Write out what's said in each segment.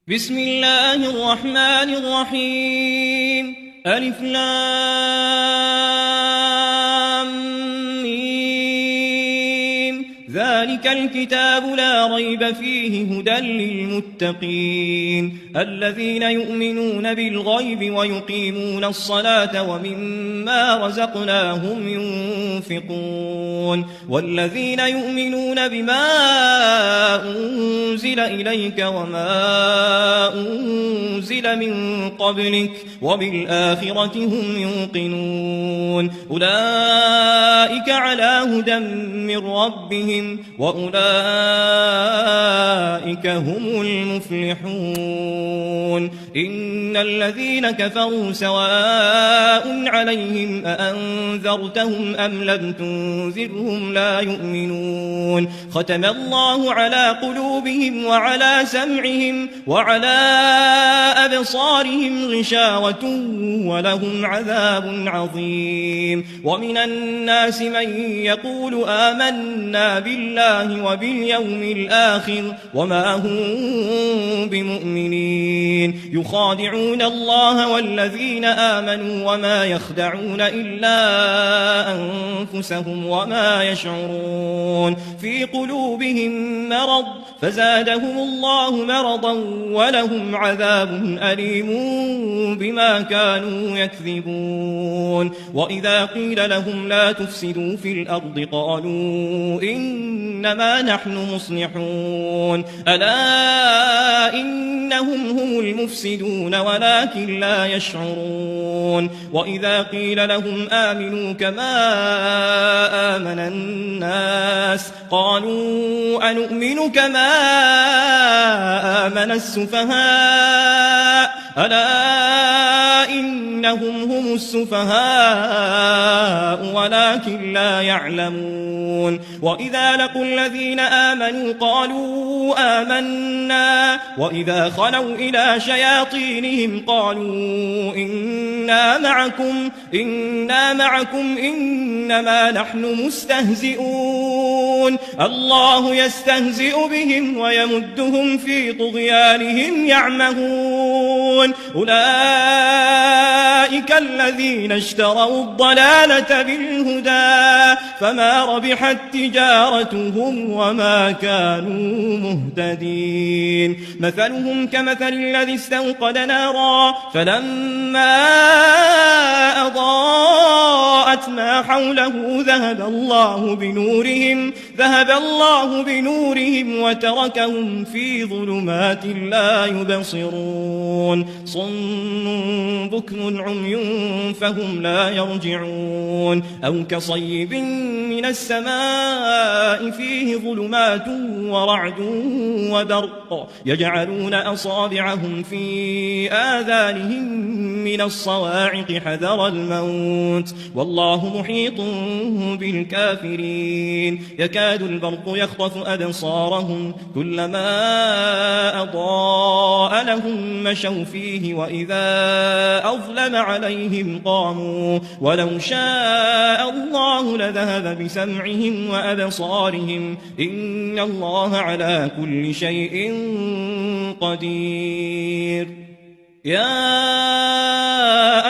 بسم الله الرحمن الرحيم ألف لام ميم ذلك الكتاب لا ريب فيه هدى للمتقين الذين يؤمنون بالغيب ويقيمون الصلاة ومما رزقناهم ينفقون والذين يؤمنون بما أنزل إليك وما أنزل من قبلك وبالآخرة هم يوقنون أولئك على هدى من ربهم وأولئك هم المفلحون إن الذين كفروا سواء عليهم أأنذرتهم أم لم تنذرهم لا يؤمنون ختم الله على قلوبهم وعلى سمعهم وعلى أبصارهم غشاوة ولهم عذاب عظيم ومن الناس من يقول آمنا بالله وباليوم الآخر وما هم بمؤمنين يخادعون الله والذين آمنوا وما يخدعون إلا أنفسهم وما يشعرون في قلوبهم مرض فزادهم الله مرضا ولهم عذاب أليم بما كانوا يكذبون وإذا قيل لهم لا تفسدوا في الأرض قالوا إنما نحن مصلحون ألا إنهم هم المفسدون ولكن لا يشعرون وإذا قيل لهم آمنوا كما آمن الناس قالوا أنؤمن كما آمن السفهاء ألا إنهم هم السفهاء ولكن لا يعلمون وإذا لقوا الذين آمنوا قالوا آمنا وإذا خلوا إلى شياطينهم قالوا إنا معكم إنما نحن مستهزئون الله يستهزئ بهم ويمدهم في طغيانهم يعمهون أولئك الذين اشتروا الضلالة بالهدى فما ربحت تجارتهم وما كانوا مهتدين مثلهم كمثل الذي استوقد نارا فلما أضاءت ما حوله ذهب الله بنورهم وتركهم في ظلمات لا يبصرون صم بكم عمي فهم لا يرجعون أو كصيب من السماء فيه ظلمات ورعد وبرق يجعلون أصابعهم في آذانهم من الصواعق حذر الموت والله محيط بالكافرين يكاد البرق يخطف أبصارهم كلما أضاء لهم مشوا فيه وإذا أظلم عليهم قاموا ولو شاء الله لذهب بسمعهم وأبصارهم إن الله على كل شيء قدير يا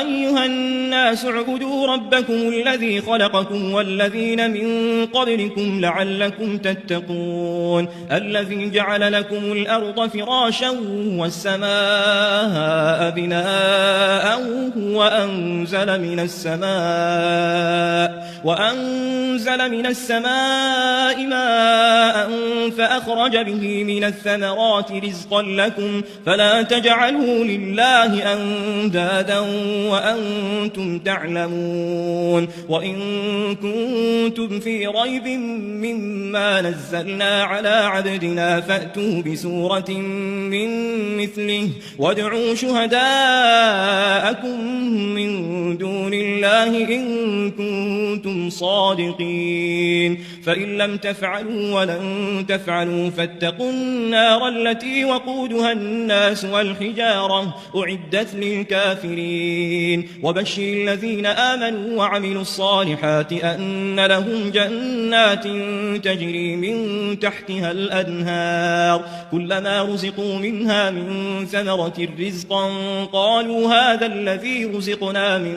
أيها الناس اعبدوا ربكم الذي خلقكم والذين من قبلكم لعلكم تتقون الذي جعل لكم الأرض فراشا والسماء بناء وأنزل من السماء ماء فأخرج به من الثمرات رزقا لكم فلا تجعلوا لله أندادا وأنتم تعلمون وإن كنتم في ريب مما نزلنا على عبدنا فأتوا بسورة من مثله وادعوا شهداءكم من دون الله إن كنتم صادقين فإن لم تفعلوا ولن تفعلوا فاتقوا النار التي وقودها الناس والحجارة أعدت للكافرين وبشر الذين آمنوا وعملوا الصالحات أن لهم جنات تجري من تحتها الأنهار كلما رزقوا منها من ثمرة رزقا قالوا هذا الذي رزقنا من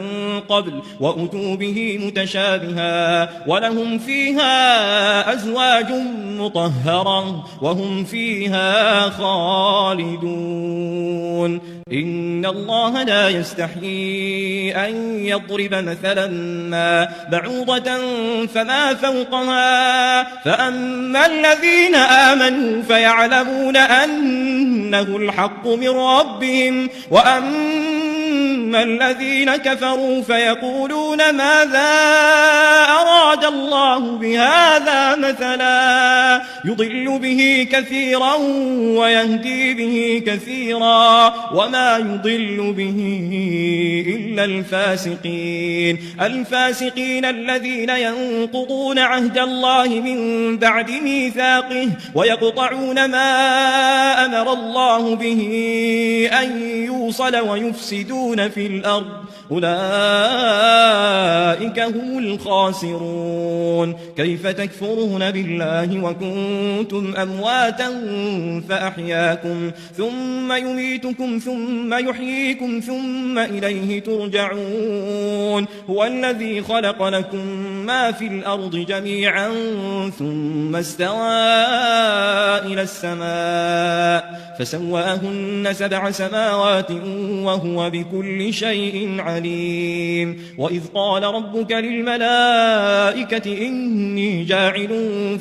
قبل وأتوا به متشابها ولهم فيها أزواج مطهرة وهم فيها خالدون إن الله لا يستحيي أن يضرب مثلا ما بعوضة فما فوقها فأما الذين آمنوا فيعلمون أنه الحق من ربهم وأما الذين كفروا فيقولون ماذا أراد الله بهذا مثلا يضل به كثيرا ويهدي به كثيرا وما يضل به إلا الفاسقين الذين ينقضون عهد الله من بعد ميثاقه ويقطعون ما أمر الله به أن يوصل ويفسدون في الأرض أولئك هم الخاسرون كيف تكفرون بالله وكنتم أمواتا فأحياكم ثم يميتكم ثم يحييكم ثم إليه ترجعون هو الذي خلق لكم ما في الأرض جميعا ثم استوى إلى السماء فسواهن 7 سماوات وهو بكل شيء عليم وإذ قال ربك للملائكة إني جاعل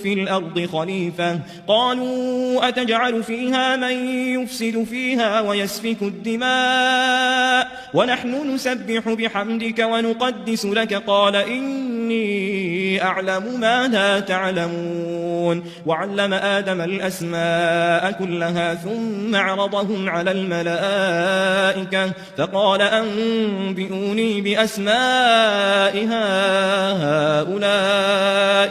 في الأرض خليفة قالوا أتجعل فيها من يفسد فيها ويسفك الدماء ونحن نسبح بحمدك ونقدس لك قال إني أعلم ما لا تعلمون وعلم آدم الأسماء كلها ثم عرضهم على الملائكة فقال أنبئوني بأسماء هؤلاء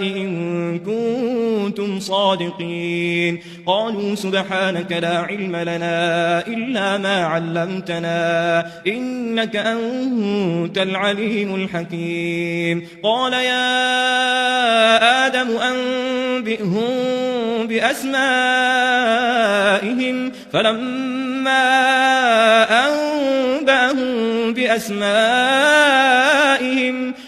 إن كنتم صادقين قالوا سبحانك لا علم لنا إلا ما علمتنا إنك أنت العليم الحكيم قال يا آدم أنبئهم بأسمائهم فلما أنبأهم بأسمائهم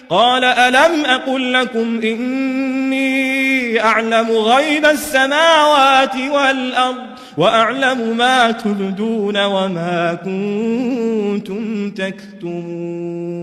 قال ألم أقل لكم إني أعلم غيب السماوات والأرض وأعلم ما تبدون وما كنتم تكتمون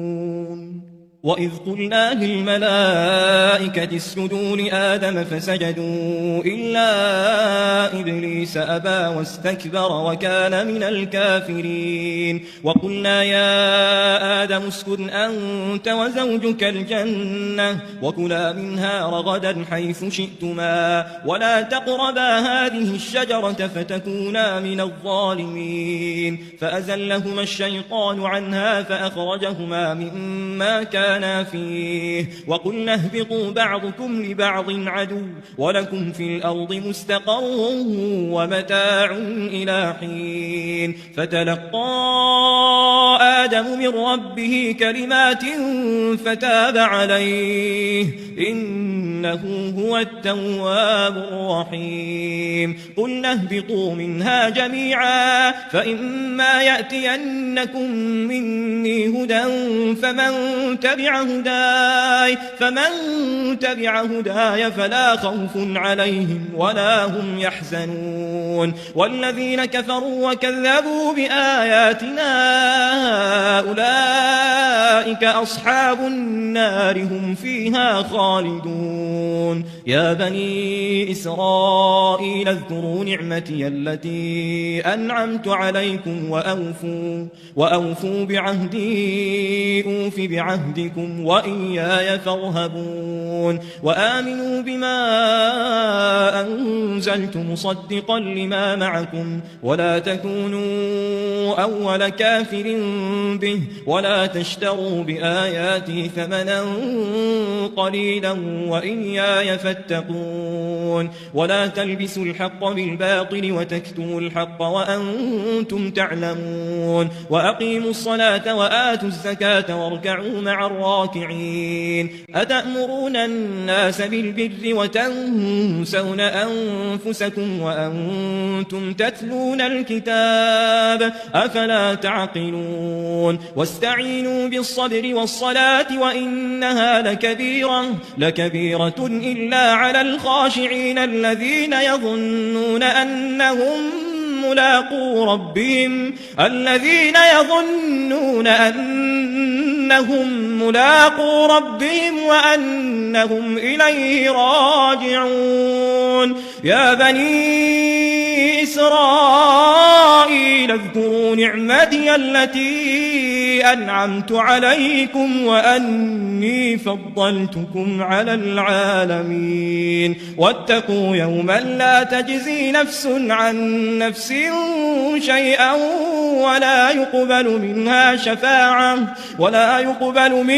وإذ قلنا للملائكة اسجدوا لآدم فسجدوا إلا إبليس أبى واستكبر وكان من الكافرين وقلنا يا آدم اسكن أنت وزوجك الجنة وكلا منها رغدا حيث شئتما ولا تقربا هذه الشجرة فتكونا من الظالمين فأزلهما الشيطان عنها فأخرجهما مما كان فيه وقلنا اهبطوا بعضكم لبعض عدو ولكم في الأرض مستقر ومتاع إلى حين فتلقى آدم من ربه كلمات فتاب عليه إنه هو التواب الرحيم قلنا اهبطوا منها جميعا فإما يأتينكم مني هدى فمن تبع هداي فلا خوف عليهم ولا هم يحزنون والذين كفروا وكذبوا بآياتنا أولئك أصحاب النار هم فيها خالدون يا بني إسرائيل اذكروا نعمتي التي أنعمت عليكم وأوفوا بعهدي أوف بعهدكم وإياي فارهبون وآمنوا بما أنزلت مصدقا لما معكم ولا تكونوا أول كافر به ولا تشتروا بآياتي ثمنا قليلا وإياي فاتقون ولا تلبسوا الحق بالباطل وتكتموا الحق وأنتم تعلمون وأقيموا الصلاة وآتوا الزكاة واركعوا مع الراكعين أتأمرون الناس بالبر وتنسون أنفسكم وأنتم تتلون الكتاب أفلا تعقلون واستعينوا بالصبر والصلاة وإنها لكبيرة إلا على الخاشعين الذين يظنون أنهم ملاقو ربهم وأنهم إليه راجعون يا بني إسرائيل اذكروا نعمتي التي أنعمت عليكم وأني فضلتكم على العالمين واتقوا يوما لا تجزي نفس عن نفس شيئا ولا يقبل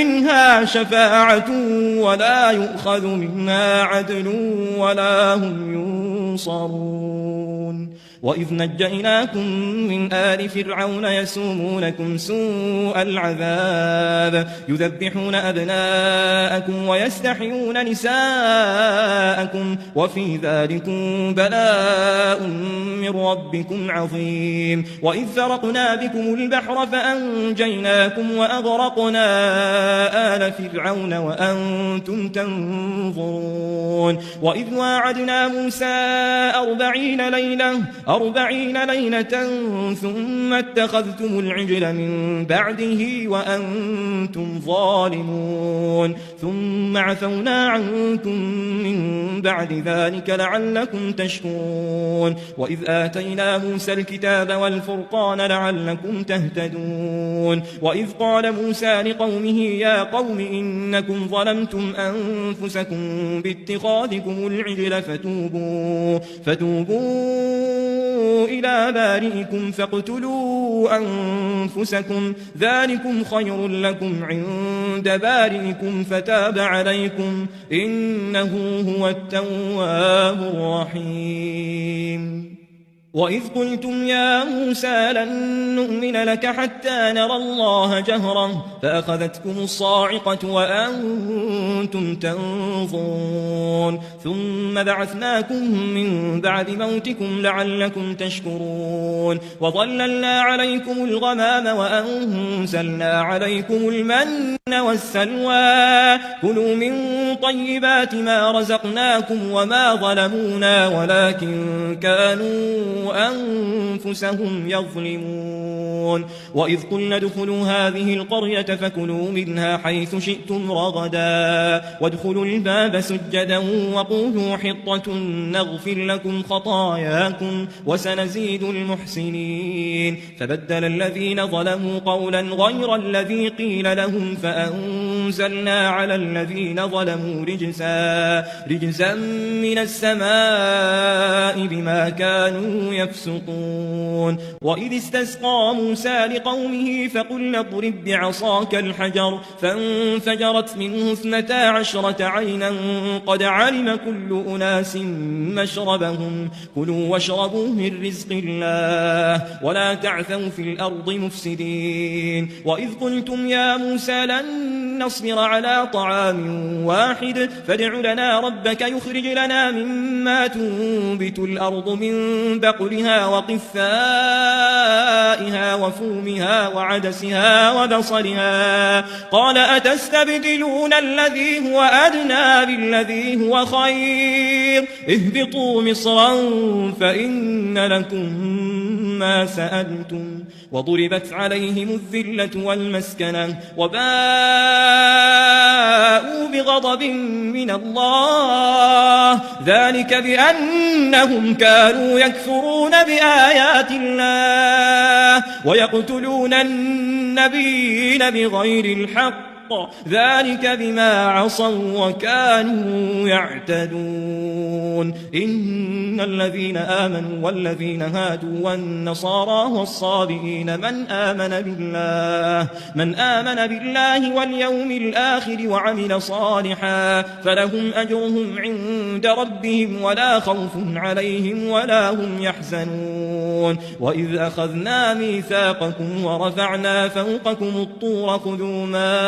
منها شفاعة ولا يؤخذ منها عدل ولا هم ينصرون وإذ نجيناكم من آل فرعون يسومونكم سوء العذاب يذبحون أبناءكم ويستحيون نساءكم وفي ذلكم بلاء من ربكم عظيم وإذ فرقنا بكم البحر فأنجيناكم وأغرقنا آل فرعون وأنتم تنظرون وإذ واعدنا موسى 40 ليلة ثم اتخذتم العجل من بعده وأنتم ظالمون ثم عفونا عنكم من بعد ذلك لعلكم تشكرون وإذ آتينا موسى الكتاب والفرقان لعلكم تهتدون وإذ قال موسى لقومه يا قوم إنكم ظلمتم أنفسكم باتخاذكم العجل فتوبوا إلى بارئكم فاقتلوا أنفسكم ذلكم خير لكم عند بارئكم فتاب عليكم إنه هو التواب الرحيم وإذ قلتم يا موسى لن نؤمن لك حتى نرى الله جهرا فأخذتكم الصاعقة وأنتم تنظرون ثم بعثناكم من بعد موتكم لعلكم تشكرون وظللنا عليكم الغمام وأنزلنا عليكم المن والسلوى كلوا من طيبات ما رزقناكم وما ظلمونا ولكن كانوا أنفسهم يظلمون وإذ قلنا ادخلوا هذه القرية فكلوا منها حيث شئتم رغدا وادخلوا الباب سجدا وقولوا حطة نغفر لكم خطاياكم وسنزيد المحسنين فبدل الذين ظلموا قولا غير الذي قيل لهم فأنزلنا على الذين ظلموا رجزا من السماء بما كانوا يفسقون وإذ استسقى موسى لقومه فقلنا اضرب بعصاك الحجر فانفجرت منه 12 عينا قد علم كل أناس مشربهم كلوا واشربوا من رزق الله ولا تعثوا في الأرض مفسدين وإذ قلتم يا موسى لن نصبر على طعام واحد فادع لنا ربك يخرج لنا مما تنبت الأرض من بقلها وقثائها وفومها وعدسها وبصلها قال أتستبدلون الذي هو أدنى بالذي هو خير اهبطوا مصرا فإن لكم ما سألتم وضربت عليهم الذلة والمسكنة وباءوا بغضب من الله ذلك بأنهم كانوا يكفرون بآيات الله ويقتلون النبيين بغير الحق ذلك بما عصوا وكانوا يعتدون إن الذين آمنوا والذين هادوا والنصارى والصابئين من آمن بالله واليوم الآخر وعمل صالحا فلهم أجرهم عند ربهم ولا خوف عليهم ولا هم يحزنون وإذ أخذنا ميثاقكم ورفعنا فوقكم الطور خذوا ما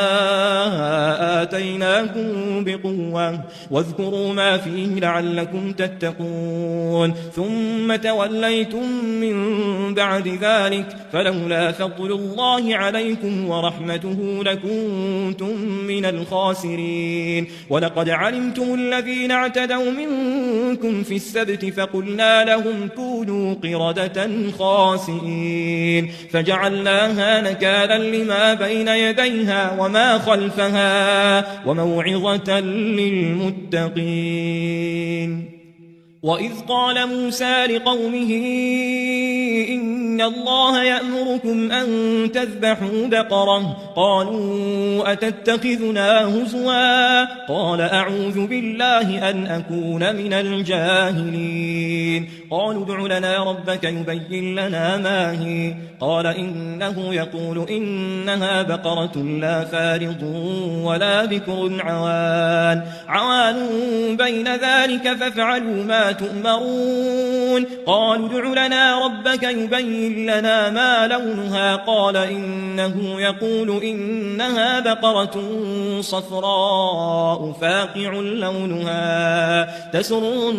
آتيناكم بقوة واذكروا ما فيه لعلكم تتقون ثم توليتم من بعد ذلك فلولا فضل الله عليكم ورحمته لكنتم من الخاسرين ولقد علمتم الذين اعتدوا منكم في السبت فقلنا لهم كونوا قردة خاسئين فجعلناها نكالا لما بين يديها وما خلفها وموعظة للمتقين وإذ قال موسى لقومه إن الله يأمركم أن تذبحوا بقرة قالوا أتتخذنا هزوا قال أعوذ بالله أن أكون من الجاهلين قالوا ادع لنا ربك يبين لنا ما هي قال إنه يقول إنها بقرة لا فارض ولا بكر عوان بين ذلك فافعلوا ما تؤمرون قالوا ادع لنا ربك يبين لنا ما لونها قال إنه يقول إنها بقرة صفراء فاقع لونها تسر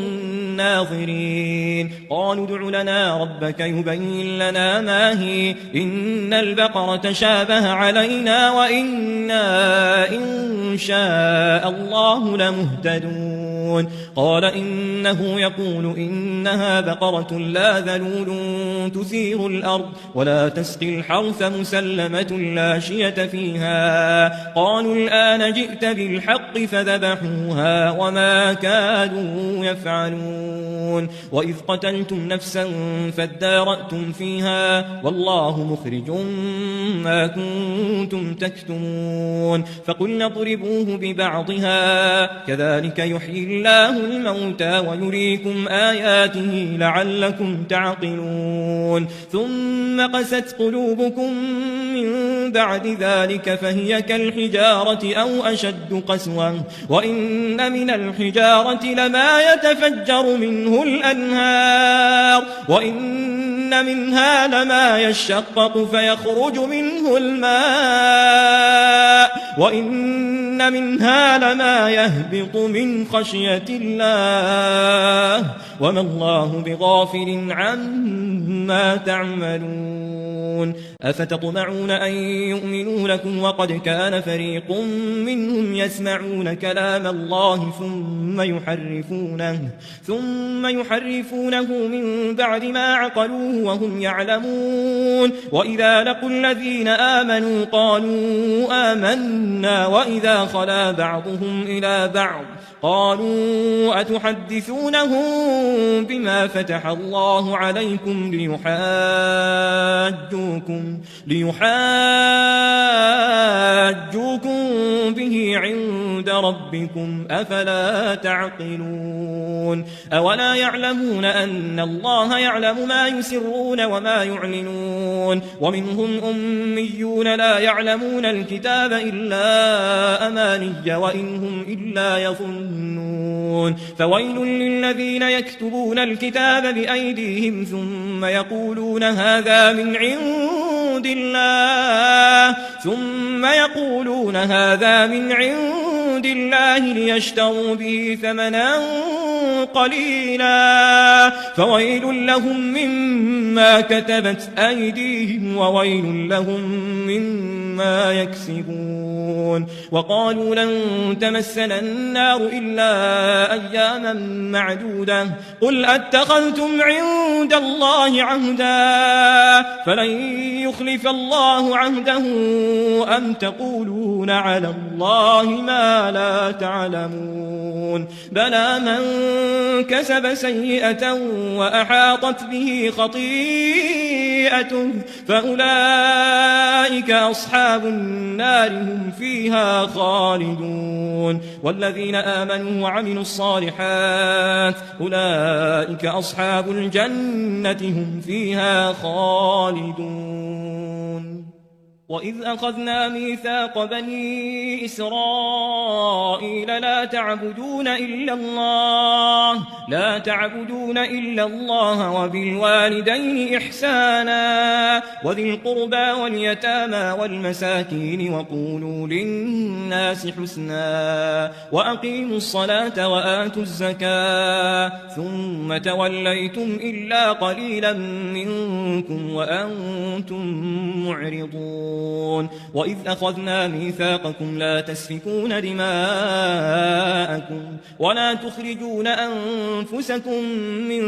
الناظرين قالوا ادع لنا ربك يبين لنا ما هي إن البقرة شابه علينا وإنا إن شاء الله لمهتدون قال إنه يقول إنها بقرة لا ذلول تثير الأرض ولا تسقي الحرث مسلمة لا شية فيها قالوا الآن جئت بالحق فذبحوها وما كادوا يفعلون وإذ قتلتم نفسا فادارأتم فيها والله مخرج ما كنتم تكتمون فقلنا اضربوه ببعضها كذلك يحيي الله الموتى ويريكم آياته لعلكم تعقلون ثم قست قلوبكم من بعد ذلك فهي كالحجارة أو أشد قسوة وإن من الحجارة لما يتفجر منه الأنهار وإن منها لما يشقق فيخرج منه الماء وإن منها لما يهبط من خشية الله وما الله بغافل عما تعملون أفتطمعون أن يؤمنوا لكم وقد كان فريق منهم يسمعون كلام الله ثم يحرفونه من بعد ما عقلوه وهم يعلمون وإذا لقوا الذين آمنوا قالوا آمنا وإذا خلا بعضهم إلى بعض قالوا أتحدثونهم بما فتح الله عليكم ليحاجوكم به عند ربكم أفلا تعقلون أولا يعلمون أن الله يعلم ما يسرون وما يعلنون ومنهم أميون لا يعلمون الكتاب إلا أماني وإنهم إلا يظنون فويل للذين يكتبون الكتاب بأيديهم ثم يقولون هذا من عند عند الله ثم يقولون هذا من عند الله ليشتروا به ثمنا قليلا فويل لهم مما كتبت أيديهم وويل لهم مما يكسبون وقالوا لن تمسنا النار إلا أياما معدودة قل أتخذتم عند الله عهدا فلن يخلف الله عهده أم تقولون على الله ما لا تعلمون بلى من كسب سيئة وأحاطت به خطيئته فأولئك أصحاب النار هم فيها خالدون والذين آمنوا وعملوا الصالحات أولئك أصحاب الجنة هم فيها خالدون وإذ أخذنا ميثاق بني إسرائيل لا تعبدون إلا الله وبالوالدين إحسانا وذي القربى واليتامى والمساكين وقولوا للناس حسنا وأقيموا الصلاة وآتوا الزكاة ثم توليتم إلا قليلا منكم وأنتم معرضون وإذ أخذنا ميثاقكم لا تسفكون دماءكم ولا تخرجون أنفسكم من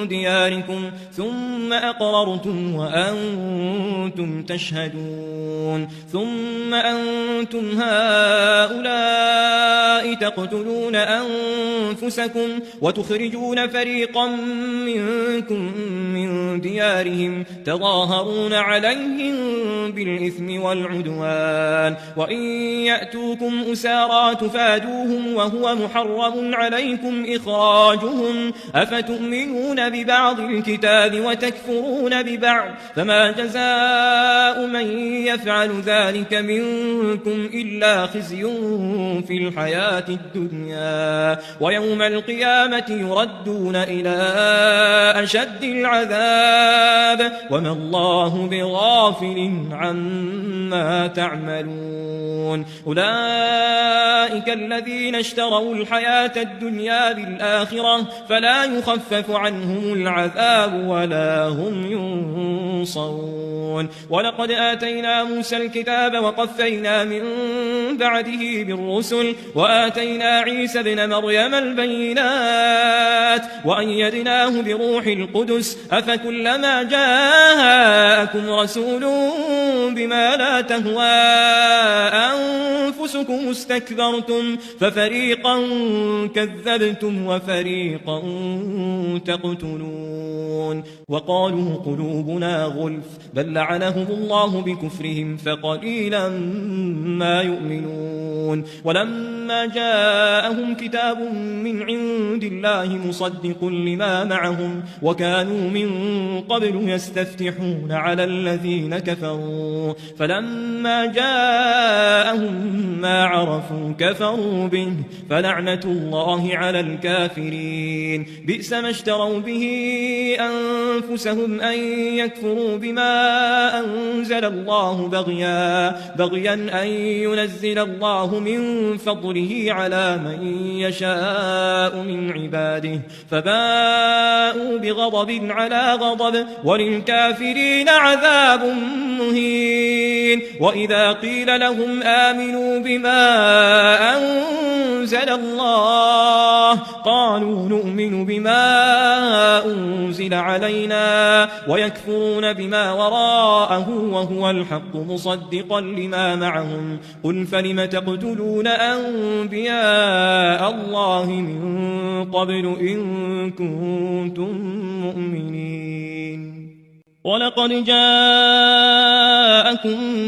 دياركم ثم أقررتم وأنتم تشهدون ثم أنتم هؤلاء تقتلون أنفسكم وتخرجون فريقا منكم من ديارهم تظاهرون عليهم بالإثم والعدوان وإن يأتوكم أسارى تفادوهم وهو محرم عليكم إخراجهم أفتؤمنون ببعض الكتاب وتكفرون ببعض فما جزاء من يفعل ذلك منكم إلا خزي في الحياة الدنيا ويوم القيامة يردون إلى أشد العذاب وما الله بغافل عما تعملون أولئك الذين اشتروا الحياة الدنيا بالآخرة فلا يخفف عنهم العذاب ولا هم ينصرون ولقد آتينا موسى الكتاب وقفينا من بعده بالرسل وآتينا عيسى ابن مريم البينات وأيدناه بروح القدس أفكلما جاءكم رسول بما لا تهوى أنفسكم استكبرتم ففريقا كذبتم وفريقا تقتلون وقالوا قلوبنا غلف بل لعنهم الله بكفرهم فقليلا ما يؤمنون ولما جاءهم كتاب من عند الله مصدق لما معهم وكانوا من قبل يستفتحون على الذين كفروا فلما جاءهم ما عرفوا كفروا به فلعنة الله على الكافرين بئس ما اشتروا به أنفسهم أن يكفروا بما أنزل الله بغيا أن ينزل الله من فضله على من يشاء من عباده فباءوا بغضب على غضب وللكافرين عذاب مهين وإذا قيل لهم آمنوا بما أنزل الله قالوا نؤمن بما أنزل علينا ويكفرون بما وراءه وهو الحق مصدقا لما معهم قل فلم تقتلون أنبياء الله من قبل إن كنتم مؤمنين ولقد جاءكم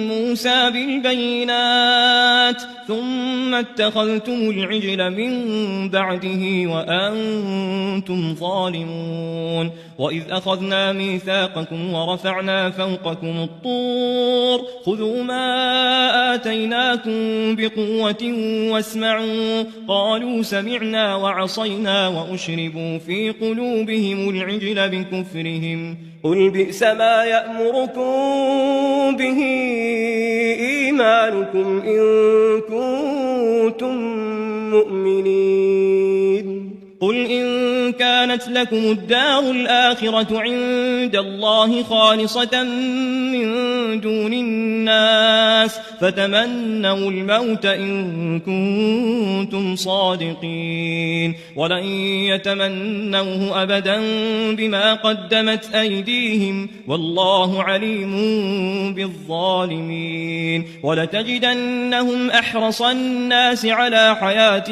موسى بالبينات ثم اتخذتم العجل من بعده وأنتم ظالمون وإذ أخذنا ميثاقكم ورفعنا فوقكم الطور خذوا ما آتيناكم بقوة واسمعوا قالوا سمعنا وعصينا وأشربوا في قلوبهم العجل بكفرهم قل بئس ما يأمركم به إيمانكم إن كنتم مؤمنين قل إن كانت لكم الدار الآخرة عند الله خالصة من دون الناس فتمنوا الموت إن كنتم صادقين ولن يتمنوه أبدا بما قدمت أيديهم والله عليم بالظالمين ولتجدنهم أحرص الناس على حياة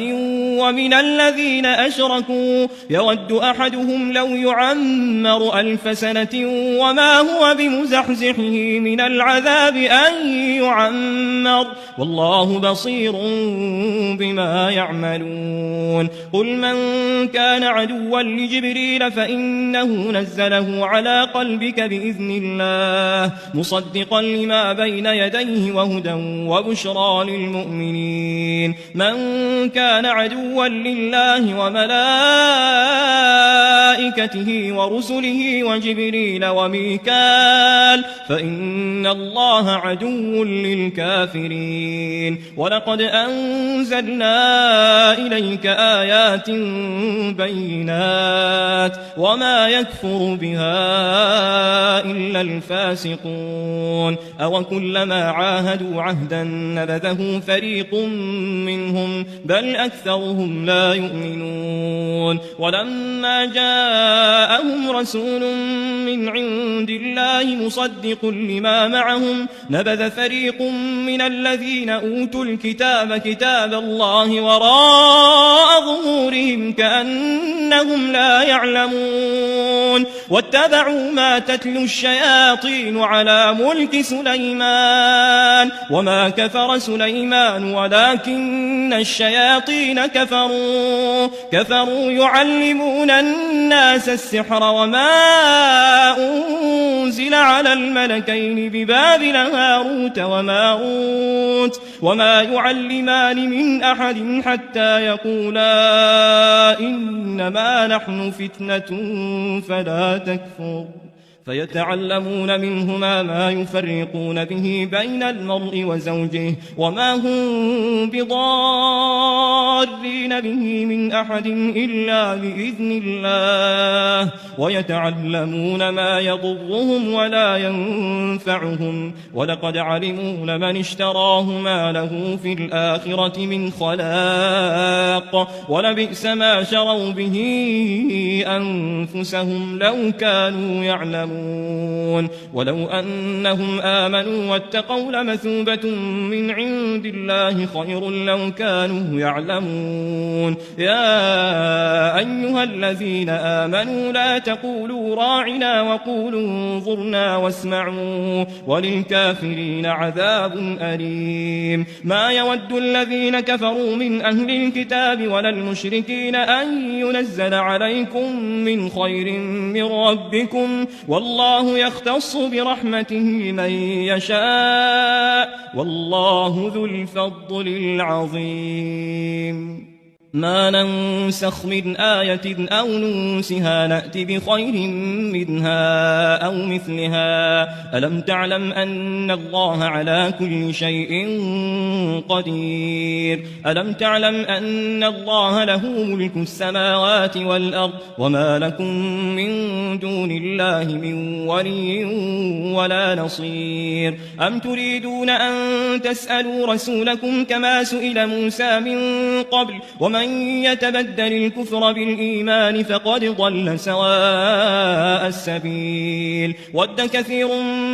ومن الذين أشركوا يود أحدهم لو يعمر 1000 سنة وما هو بمزحزحه من العذاب أن يعمر والله بصير بما يعملون قل من كان عدوا لجبريل فإنه نزله على قلبك بإذن الله مصدقا لما بين يديه وهدى وبشرى للمؤمنين من كان عدوا لله وملائكته ورسله وجبريل وميكال فإن الله عدو للكافرين ولقد أنزلنا إليك آيات بينات وما يكفر بها إلا الفاسقون أو كلما عاهدوا عهدا نبذه فريق منهم بل أكثرهم لا يؤمنون ولما جاءهم رسول من عند الله مصدق لما معهم نبذ فريق من الذين أوتوا الكتاب كتاب الله وراء ظهورهم كأنهم لا يعلمون واتبعوا ما تتلو الشياطين على ملك سليمان وما كفر سليمان ولكن الشياطين كفروا يعلمون الناس السحر وما أنزل على الملكين ببابل هاروت وماروت وما يعلمان من أحد حتى يقولا إنما نحن فتنة فلا تكفر فيتعلمون منهما ما يفرقون به بين المرء وزوجه وما هم بضارين به من أحد إلا بإذن الله ويتعلمون ما يضرهم ولا ينفعهم ولقد علموا لمن اشتراه ما له في الآخرة من خلاق ولبئس ما شروا به أنفسهم لو كانوا يعلمون ولو أنهم آمنوا واتقوا لمثوبة من عند الله خير لو كانوا يعلمون يا أيها الذين آمنوا لا تقولوا راعنا وقولوا انظرنا واسمعوا وللكافرين عذاب أليم ما يود الذين كفروا من أهل الكتاب ولا المشركين أن ينزل عليكم من خير من ربكم والله يختص برحمته من يشاء والله ذو الفضل العظيم ما ننسخ من آية أو ننسها نأت بخير منها أو مثلها ألم تعلم أن الله على كل شيء قدير ألم تعلم أن الله له ملك السماوات والأرض وما لكم من دون الله من ولي ولا نصير أم تريدون أن تسألوا رسولكم كما سئل موسى من قبل ومن يتبدل الكفر بالإيمان فقد ضل سواء السبيل ود كثير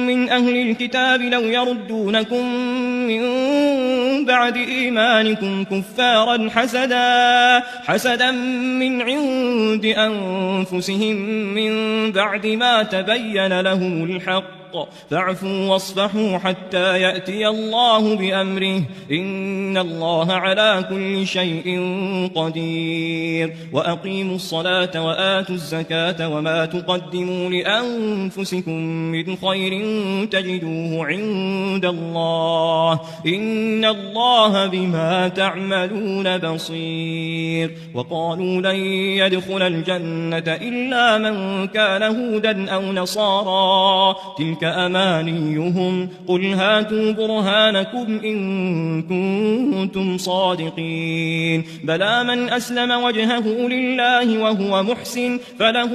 من أهل الكتاب لو يردونكم من بعد إيمانكم كفارا حسدا من عند أنفسهم من بعد ما تبين لهم الحق فاعفوا واصفحوا حتى يأتي الله بأمره إن الله على كل شيء قدير وأقيموا الصلاة وآتوا الزكاة وما تقدموا لأنفسكم من خير تجدوه عند الله إن الله بما تعملون بصير وقالوا لن يدخل الجنة إلا من كان هودا أو نصارى تلك أمانيهم قل هاتوا برهانكم إن كنتم صادقين بلى من أسلم وجهه لله وهو محسن فله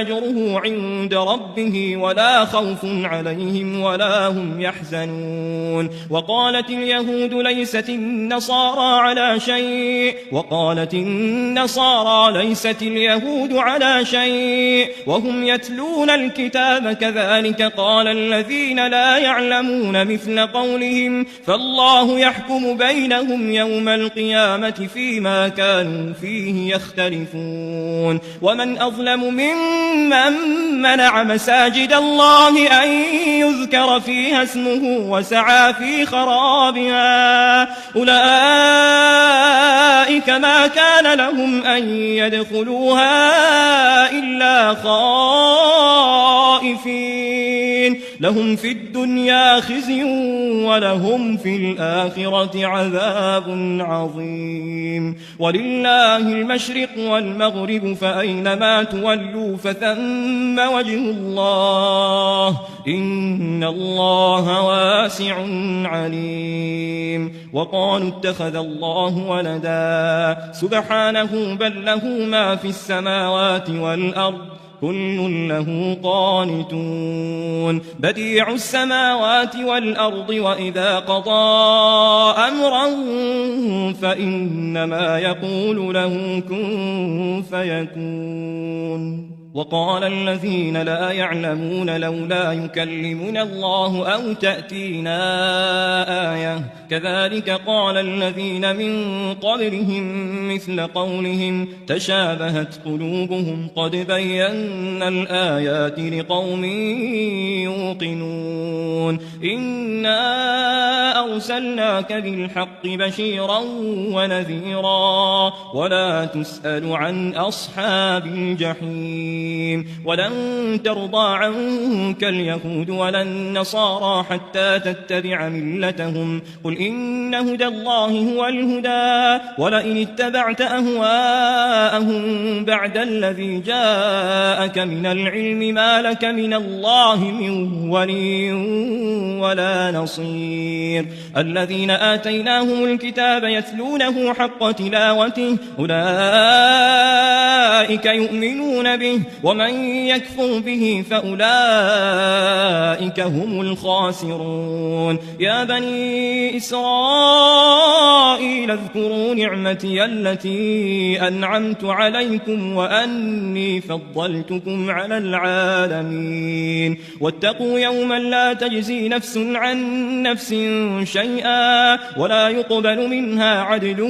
أجره عند ربه ولا خوف عليهم ولا هم يحزنون وقالت اليهود ليست النصارى على شيء وقالت النصارى ليست اليهود على شيء وهم يتلون الكتاب كذلك قال الذين لا يعلمون مثل قولهم فالله يحكم بينهم يوم القيامة فيما كانوا فيه يختلفون ومن أظلم ممن منع مساجد الله أن يذكر فيها اسمه وسعى في خرابها أولئك ما كان لهم أن يدخلوها إلا خائفين لهم في الدنيا خزي ولهم في الآخرة عذاب عظيم ولله المشرق والمغرب فأينما تولوا فثم وجه الله إن الله واسع عليم وقالوا اتخذ الله ولدا سبحانه بل له ما في السماوات والأرض كل له قانتون بديع السماوات والأرض وإذا قضى أمرا فإنما يقول له كن فيكون وقال الذين لا يعلمون لولا يكلمنا الله أو تأتينا آية كذلك قال الذين من قبلهم مثل قولهم تشابهت قلوبهم قد بينا الآيات لقوم يوقنون إنا أرسلناك بالحق بشيرا ونذيرا ولا تسأل عن أصحاب الجحيم ولن ترضى عنك اليهود ولا النصارى حتى تتبع ملتهم قل إن هدى الله هو الهدى ولئن اتبعت أهواءهم بعد الذي جاءك من العلم ما لك من الله من ولي ولا نصير الذين آتيناهم الكتاب يتلونه حق تلاوته أولئك يؤمنون به ومن يكفر به فأولئك هم الخاسرون يا بني إسرائيل اذكروا نعمتي التي أنعمت عليكم وأني فضلتكم على العالمين واتقوا يوما لا تجزي نفس عن نفس شيئا ولا يقبل منها عدل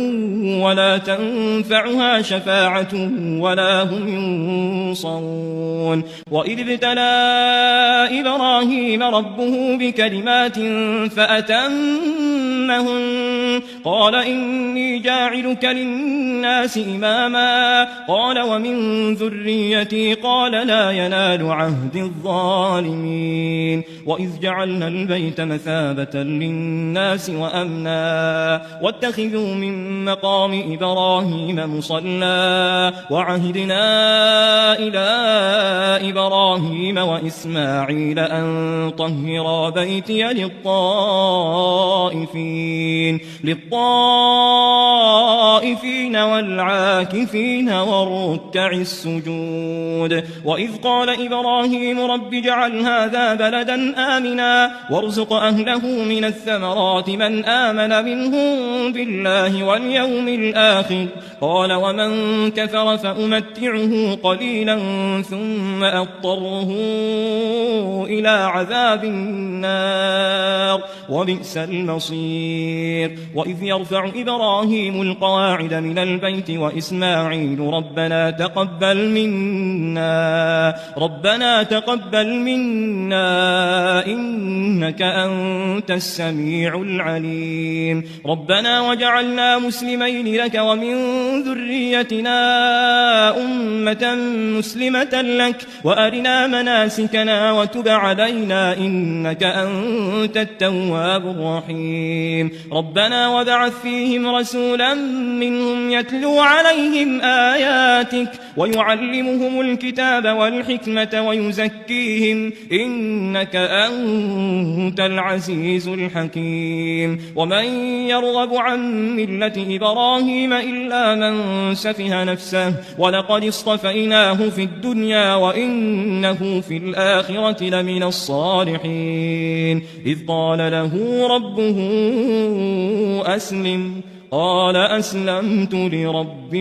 ولا تنفعها شفاعة ولا هم ينصرون وإذ ابتلى إبراهيم ربه بكلمات فأتمهن قال إني جاعلك للناس إماما قال ومن ذريتي قال لا ينال عهد الظالمين وإذ جعلنا البيت مثابة للناس وأمنا واتخذوا من مقام إبراهيم مصلى وعهدنا إلى إبراهيم وإسماعيل أن طهرا بيتي للطائفين والعاكفين والركع السجود وإذ قال إبراهيم رب اجعل هذا بلدا آمنا وارزق أهله من الثمرات من آمن منهم بالله واليوم الآخر قال ومن كفر فأمتعه قليلا ثم أضطره إلى عذاب النار وبئس المصير بصير وإذ يرفع إبراهيم القواعد من البيت وإسماعيل ربنا تقبل منا إنك أنت السميع العليم ربنا وجعلنا مسلمين لك ومن ذريتنا أمة مسلمة لك وأرنا مناسكنا وتب علينا إنك أنت التواب الرحيم ربنا وابعث فيهم رسولا منهم يتلو عليهم آياتك ويعلمهم الكتاب والحكمة ويزكيهم إنك أنت العزيز الحكيم ومن يرغب عن ملة إبراهيم إلا من سفه نفسه ولقد اصطفيناه في الدنيا وإنه في الآخرة لمن الصالحين إذ قال له ربه أسلم قال أسلمت لرب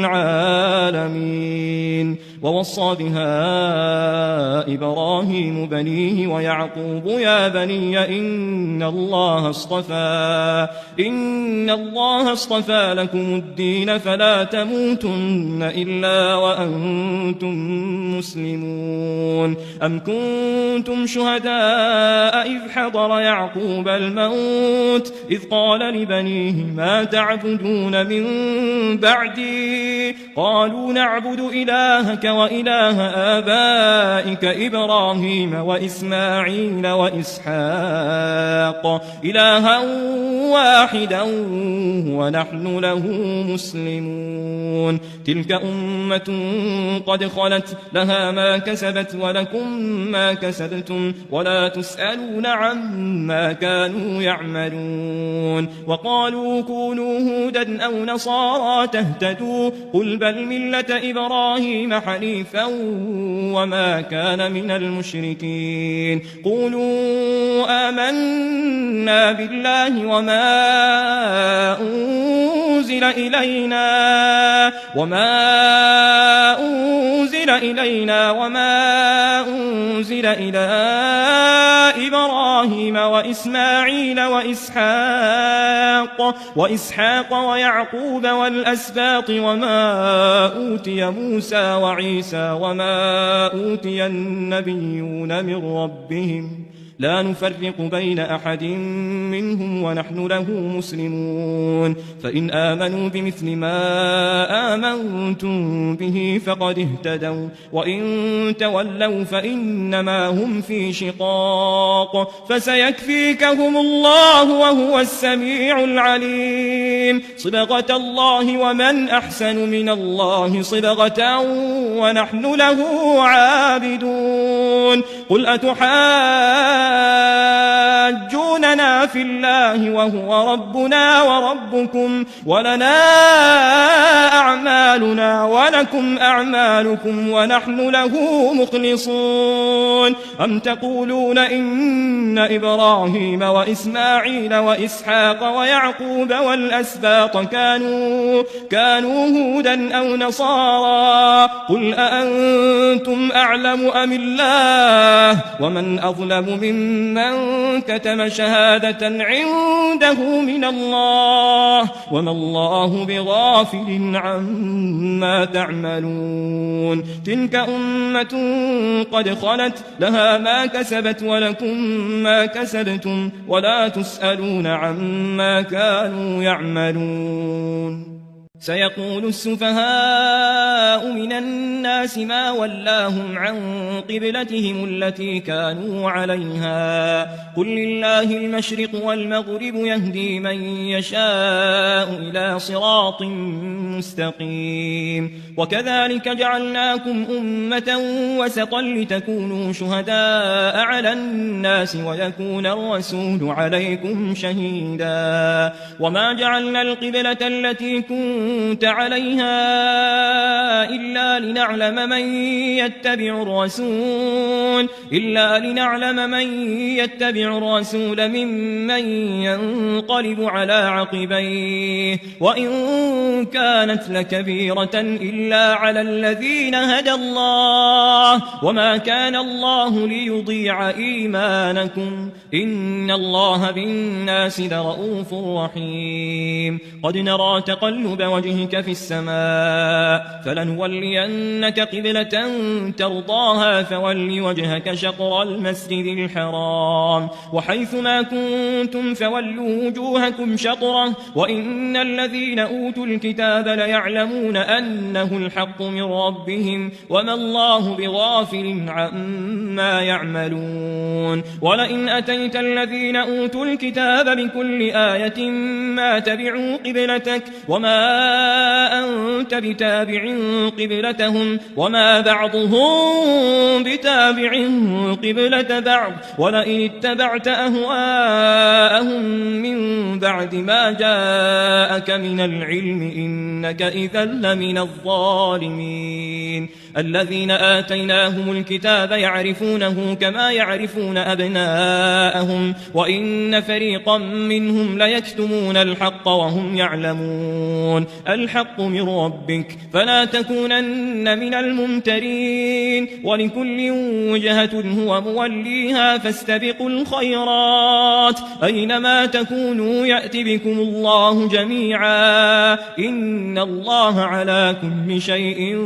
العالمين ووصى بها إبراهيم بنيه ويعقوب يا بني إن الله اصطفى لكم الدين فلا تموتن إلا وأنتم مسلمون أم كنتم شهداء إذ حضر يعقوب الموت إذ قال لبنيه ما تعبدون من بعدي قالوا نعبد إلهك وإله آبائك إبراهيم وإسماعيل وإسحاق إلها واحدا ونحن له مسلمون تلك أمة قد خلت لها ما كسبت ولكم ما كسبتم ولا تسألون عما كانوا يعملون وقالوا كونوا هودا أو نصارى تهتدوا قل بل ملة إبراهيم حنيفا وما كان من المشركين قولوا آمنا بالله وما أنزل إلينا وما أنزل إلى إبراهيم وإسماعيل وإسحاق ويعقوب والأسباط وما أوتي موسى وعيسى وما أوتي النبيون من ربهم لا نفرق بين أحد منهم ونحن له مسلمون فإن آمنوا بمثل ما آمنتم به فقد اهتدوا وإن تولوا فإنما هم في شقاق فسيكفيكهم الله وهو السميع العليم صبغة الله ومن أحسن من الله صبغة ونحن له عابدون قل أتحاجوننا في الله وهو ربنا وربكم ولنا أعمالنا ولكم أعمالكم ونحن له مخلصون أم تقولون إن إبراهيم وإسماعيل وإسحاق ويعقوب والأسباط كانوا هودا أو نصارى قل أأنتم أعلم أم الله ومن أظلم ممن كتم شهادة عنده من الله وما الله بغافل عما تعملون تلك أمة قد خلت لها ما كسبت ولكم ما كسبتم ولا تسألون عما كانوا يعملون سيقول السفهاء من الناس ما ولاهم عن قبلتهم التي كانوا عليها قل لله المشرق والمغرب يهدي من يشاء إلى صراط مستقيم وكذلك جعلناكم أمة وسطا لتكونوا شهداء على الناس ويكون الرسول عليكم شهيدا وما جعلنا القبلة التي كنتم كنت عليها إلا لنعلم من يتبع الرسول ممن ينقلب على عقبيه وإن كانت لكبيرة إلا على الذين هدى الله وما كان الله ليضيع إيمانكم إن الله بالناس لرؤوف رحيم قد نرى تقلب وجهك في السماء فلنولينك قبلة ترضاها فول وجهك شطر المسجد الحرام وحيث ما كنتم فولوا وجوهكم شطره وإن الذين أوتوا الكتاب ليعلمون أنه الحق من ربهم وما الله بغافل عما يعملون ولئن أتيت الذين أوتوا الكتاب بكل آية ما تبعوا قبلتك وما أنت بتابع قبلتهم وما بعضهم بتابع قبلة بعض ولئن اتبعت أهواءهم من بعد ما جاءك من العلم إنك إذا لمن الظالمين الذين آتيناهم الكتاب يعرفونه كما يعرفون أبناءهم وإن فريقا منهم ليكتمون الحق وهم يعلمون الحق من ربك فلا تكونن من الممترين ولكل وجهة هو موليها فاستبقوا الخيرات أينما تكونوا يأتي بكم الله جميعا إن الله على كل شيء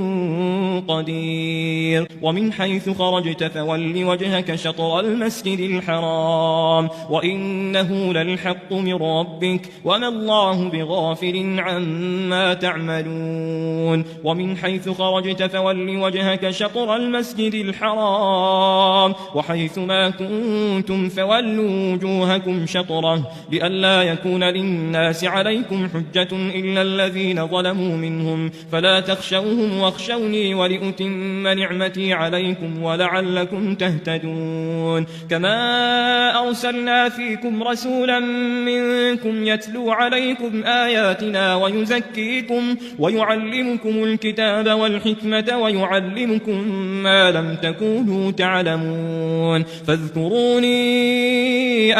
قدير ومن حيث خرجت فول وجهك شطر المسجد الحرام وإنه للحق من ربك وما الله بغافل عما تعملون ومن حيث خرجت فول وجهك شطر المسجد الحرام وحيث ما كنتم فولوا وجوهكم شطره لئلا يكون للناس عليكم حجة إلا الذين ظلموا منهم فلا تخشوهم واخشوني ولأتم نعمتي عليكم ولعلكم تهتدون كما أرسلنا فيكم رسولا منكم يتلو عليكم آياتنا ويزكيكم ويعلمكم الكتاب والحكمة ويعلمكم ما لم تكونوا تعلمون فاذكروني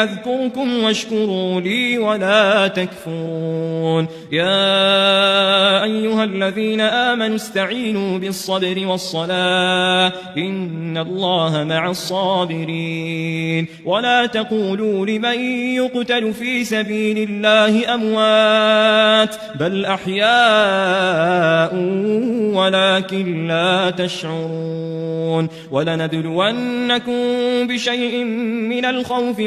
أذكركم واشكروا لي ولا تكفرون يا أيها الذين آمنوا استعينوا بالصبر والصلاة إن الله مع الصابرين ولا تقولوا لمن يقتل في سبيل الله أموات بل أحياء ولكن لا تشعرون ولنبلونكم بشيء من الخوف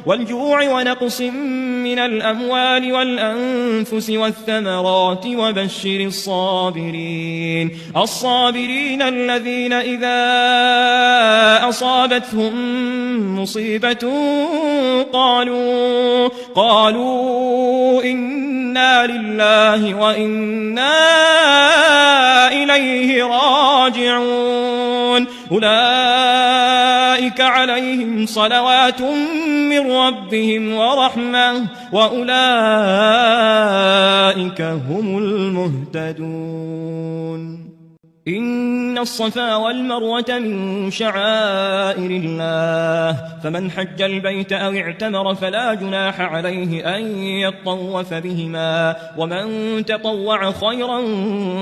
والجوع ونقص من الأموال والأنفس والثمرات وبشر الصابرين الذين إذا أصابتهم مصيبة قالوا إنا لله وإنا إليه راجعون أولئك عليهم صلوات من ربهم ورحمة وأولئك هم المهتدون إن الصفا والمروة من شعائر الله فمن حج البيت أو اعتمر فلا جناح عليه أن يطوف بهما ومن تطوع خيرا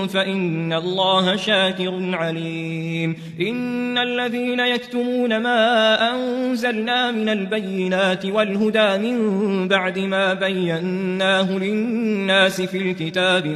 فإن الله شاكر عليم إن الذين يكتمون ما أنزلنا من البينات والهدى من بعد ما بيناه للناس في الكتاب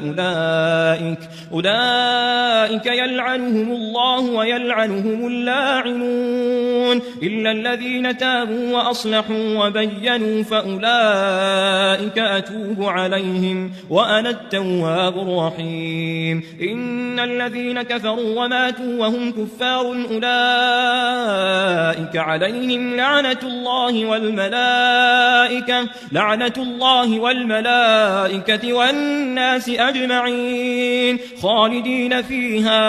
أولئك يلعنهم الله ويلعنهم اللاعنون إلا الذين تابوا وأصلحوا وبينوا فأولئك أتوب عليهم وأنا التواب الرحيم إن الذين كفروا وماتوا وهم كفار أولئك عليهم لعنة الله والملائكة والناس أجمعين خالدين فيها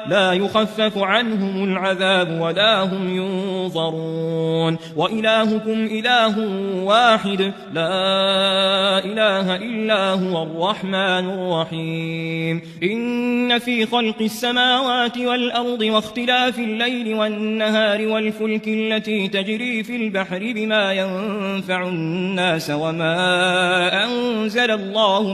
لا يخفف عنهم العذاب ولا هم ينظرون وإلهكم إله واحد لا إله إلا هو الرحمن الرحيم إن في خلق السماوات والأرض واختلاف الليل والنهار والفلك التي تجري في البحر بما ينفع الناس وما أنزل الله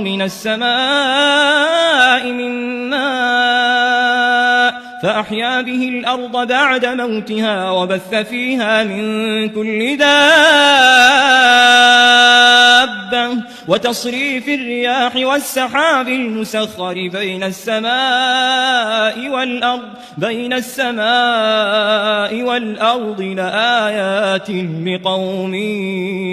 من السماء من ماء فأحيا به الأرض بعد موتها وبث فيها من كل دابة وتصريف الرياح والسحاب المسخر بين السماء والأرض لآيات لقوم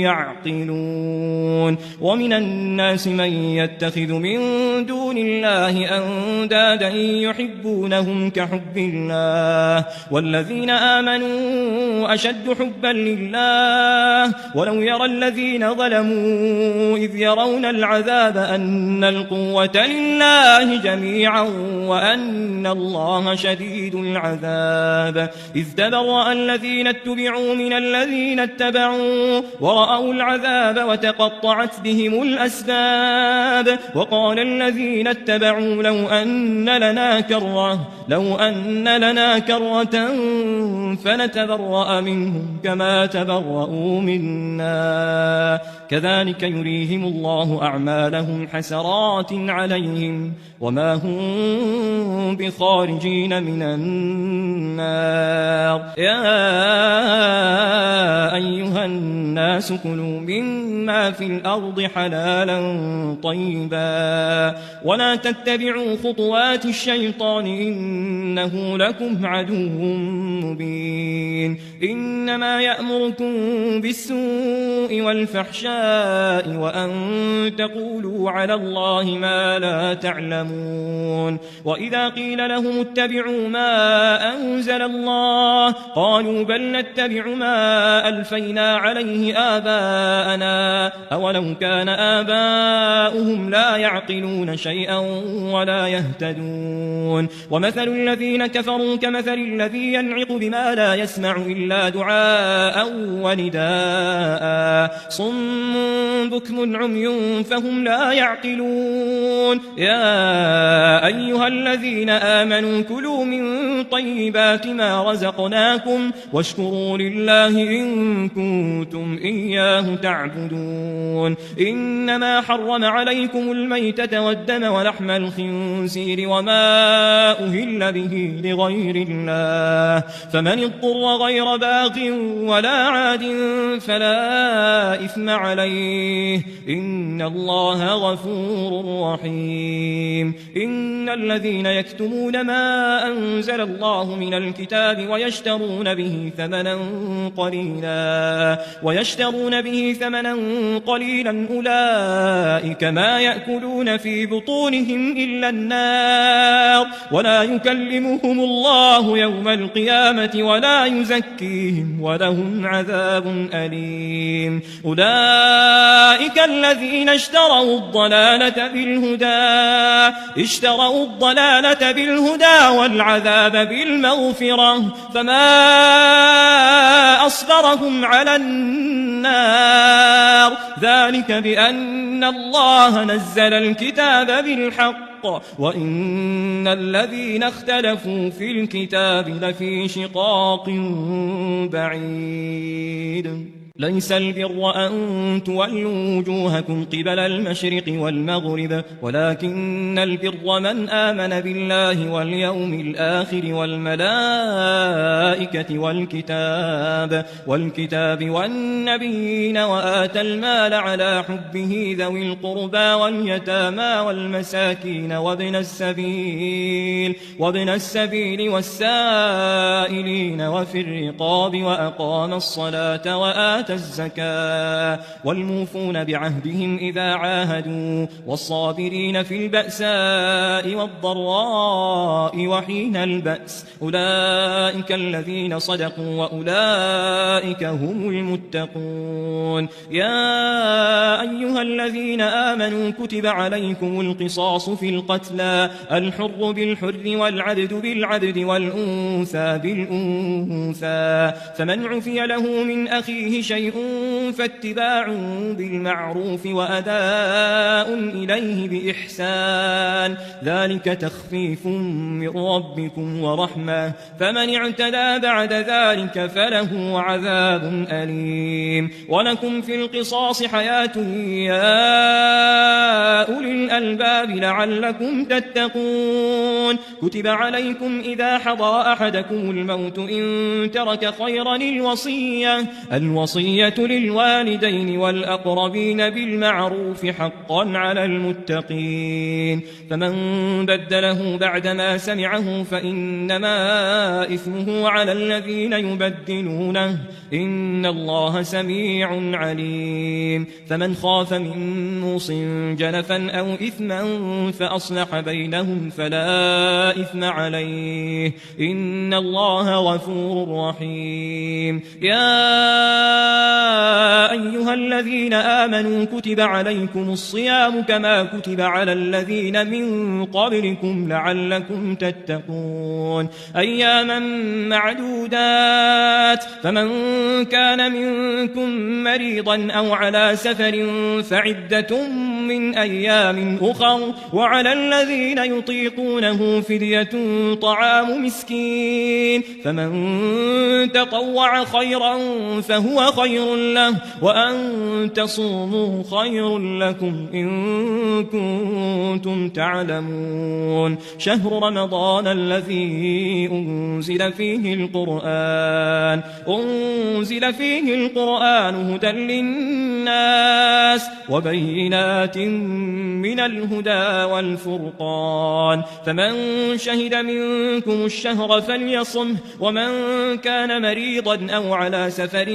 يعقلون ومن الناس من يتخذ من دون الله أندادا يحبونهم كحب الله والذين آمنوا أشد حبا لله ولو يرى الذين ظلموا إذ يرون العذاب أن القوة لله جميعا وأن الله شديد العذاب إذ تبرأ الذين اتبعوا من الذين اتبعوا ورأوا العذاب وتقطعت بهم الأسباب وقال الذين اتبعوا لو أن لنا كرة فنتبرأ منهم كما تبرأوا منا كذلك يريهم الله أعمالهم حسرات عليهم وما هم بخارجين من النار يا أيها الناس كلوا مما في الأرض حلالا طيبا ولا تتبعوا خطوات الشيطان إنه لكم عدو مبين إنما يأمركم بالسوء والفحشاء وأن تقولوا على الله ما لا تعلمون وإذا قيل لهم اتبعوا ما أنزل الله قالوا بل نتبع ما ألفينا عليه آباءنا أولو كان آباؤهم لا يعقلون شيئا ولا يهتدون ومثل الذين كفروا كمثل الذي ينعق بما لا يسمع إلا دعاء ونداء صم بكم عمي فهم لا يعقلون يا أيها الذين آمنوا كلوا من طيبات ما رزقناكم واشكروا لله إن كنتم إياه تعبدون إنما حرم عليكم الميتة والدم ولحم الخنزير وما أهل به لغير الله فمن اضطر غير باغ ولا عاد فلا إثم عليه إن الله غفور رحيم إن الذين يكتمون ما أنزل الله من الكتاب ويشترون به ثمنا قليلا أولئك ما يأكلون في بطونهم إلا النار ولا يكلمهم الله يوم القيامة ولا يزكيهم ولهم عذاب أليم أولئك الذين اشتروا الضلالة بالهدى والعذاب بالمغفرة فما أصبرهم على النار ذلك بأن الله نزل الكتاب بالحق وإن الذين اختلفوا في الكتاب لفي شقاق بعيد ليس البر أن تولوا وجوهكم قبل المشرق والمغرب ولكن البر من آمن بالله واليوم الآخر والملائكة والكتاب والنبيين وآتى المال على حبه ذوي القربى واليتامى والمساكين وابن السبيل والسائلين وفي الرقاب وأقام الصلاة وآتى وآتى الزكاة والموفون بعهدهم إذا عاهدوا والصابرين في البأساء والضراء وحين البأس أولئك الذين صدقوا وأولئك هم المتقون. يا أيها الذين آمنوا كتب عليكم القصاص في القتلى الحر بالحر والعبد بالعبد والأنثى بالأنثى فمن عفي له من أخيه شيء فاتباع بالمعروف وأداء إليه بإحسان ذلك تخفيف من ربكم ورحمة فمن اعتدى بعد ذلك فله عذاب أليم. ولكم في القصاص حياة يا أولي الألباب لعلكم تتقون. كتب عليكم إذا حضر أحدكم الموت إن ترك خيرا الوصية للوالدين والأقربين بالمعروف حقا على المتقين فمن بدله بعدما سمعه فإنما إثمه على الذين يبدلونه إن الله سميع عليم. فمن خاف من موص جنفا أو إثما فأصلح بينهم فلا إثم عليه إن الله غفور رحيم. يا أيها الذين آمنوا كتب عليكم الصيام كما كتب على الذين من قبلكم لعلكم تتقون أياما معدودات فمن كان منكم مريضا أو على سفر فعدة من أيام أخر وعلى الذين يطيقونه فدية طعام مسكين فمن تطوع خيرا فهو خير له وأن تصوموا خير لكم إن كنتم تعلمون. شهر رمضان الذي أنزل فيه القرآن هدى للناس وبينات من الهدى والفرقان فمن شهد منكم الشهر فليصمه ومن كان مريضا أو على سفر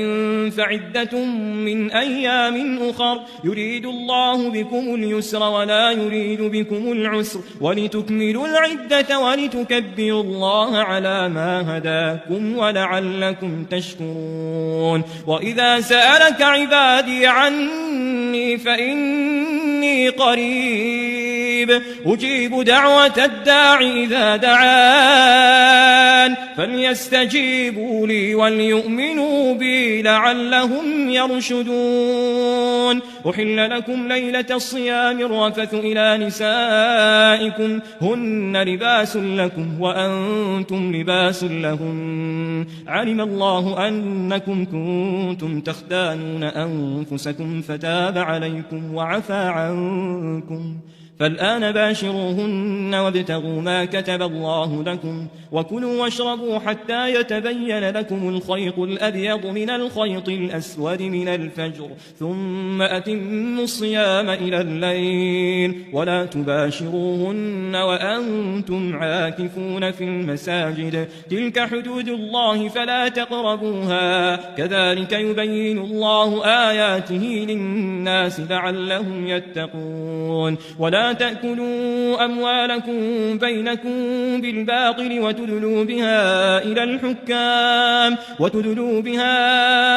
فعدة من أيام أخر يريد الله بكم اليسر ولا يريد بكم العسر ولتكملوا العدة ولتكبروا الله على ما هداكم ولعلكم تشكرون. وإذا سألك عبادي عني فإني قريب أجيب دعوة الداع إذا دعان فليستجيبوا لي وليؤمنوا بي لعلهم يرشدون. أحل لكم ليلة الصيام الرفث إلى نسائكم هن لباس لكم وأنتم لباس لهن علم الله أنكم كنتم تختانون أنفسكم فتاب عليكم وعفى عنكم فالآن باشروهن وابتغوا ما كتب الله لكم وكلوا واشربوا حتى يتبين لكم الخيط الأبيض من الخيط الأسود من الفجر ثم أتموا الصيام إلى الليل ولا تباشروهن وأنتم عاكفون في المساجد تلك حدود الله فلا تقربوها كذلك يبين الله آياته للناس لعلهم يتقون. ولا تأكلوا أموالكم بينكم بالباطل وتدلوا بها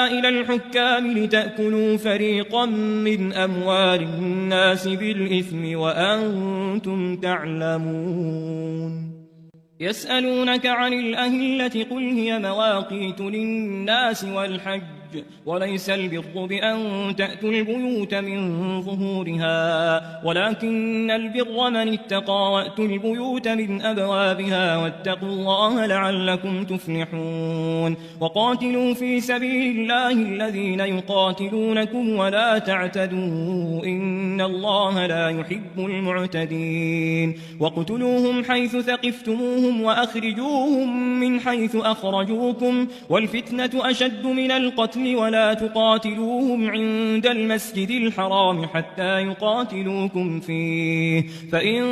إلى الحكام لتأكلوا فريقا من أموال الناس بالإثم وأنتم تعلمون. يسألونك عن الأهلة قل هي مواقيت للناس والحج وليس البر بأن تأتوا البيوت من ظهورها ولكن البر من اتقى وأتوا البيوت من أبوابها واتقوا الله لعلكم تفلحون. وقاتلوا في سبيل الله الذين يقاتلونكم ولا تعتدوا إن الله لا يحب المعتدين. واقتلوهم حيث ثقفتموهم وأخرجوهم من حيث أخرجوكم والفتنة أشد من القتل الرسل ولا تقاتلوهم عند المسجد الحرام حتى يقاتلوكم فيه فإن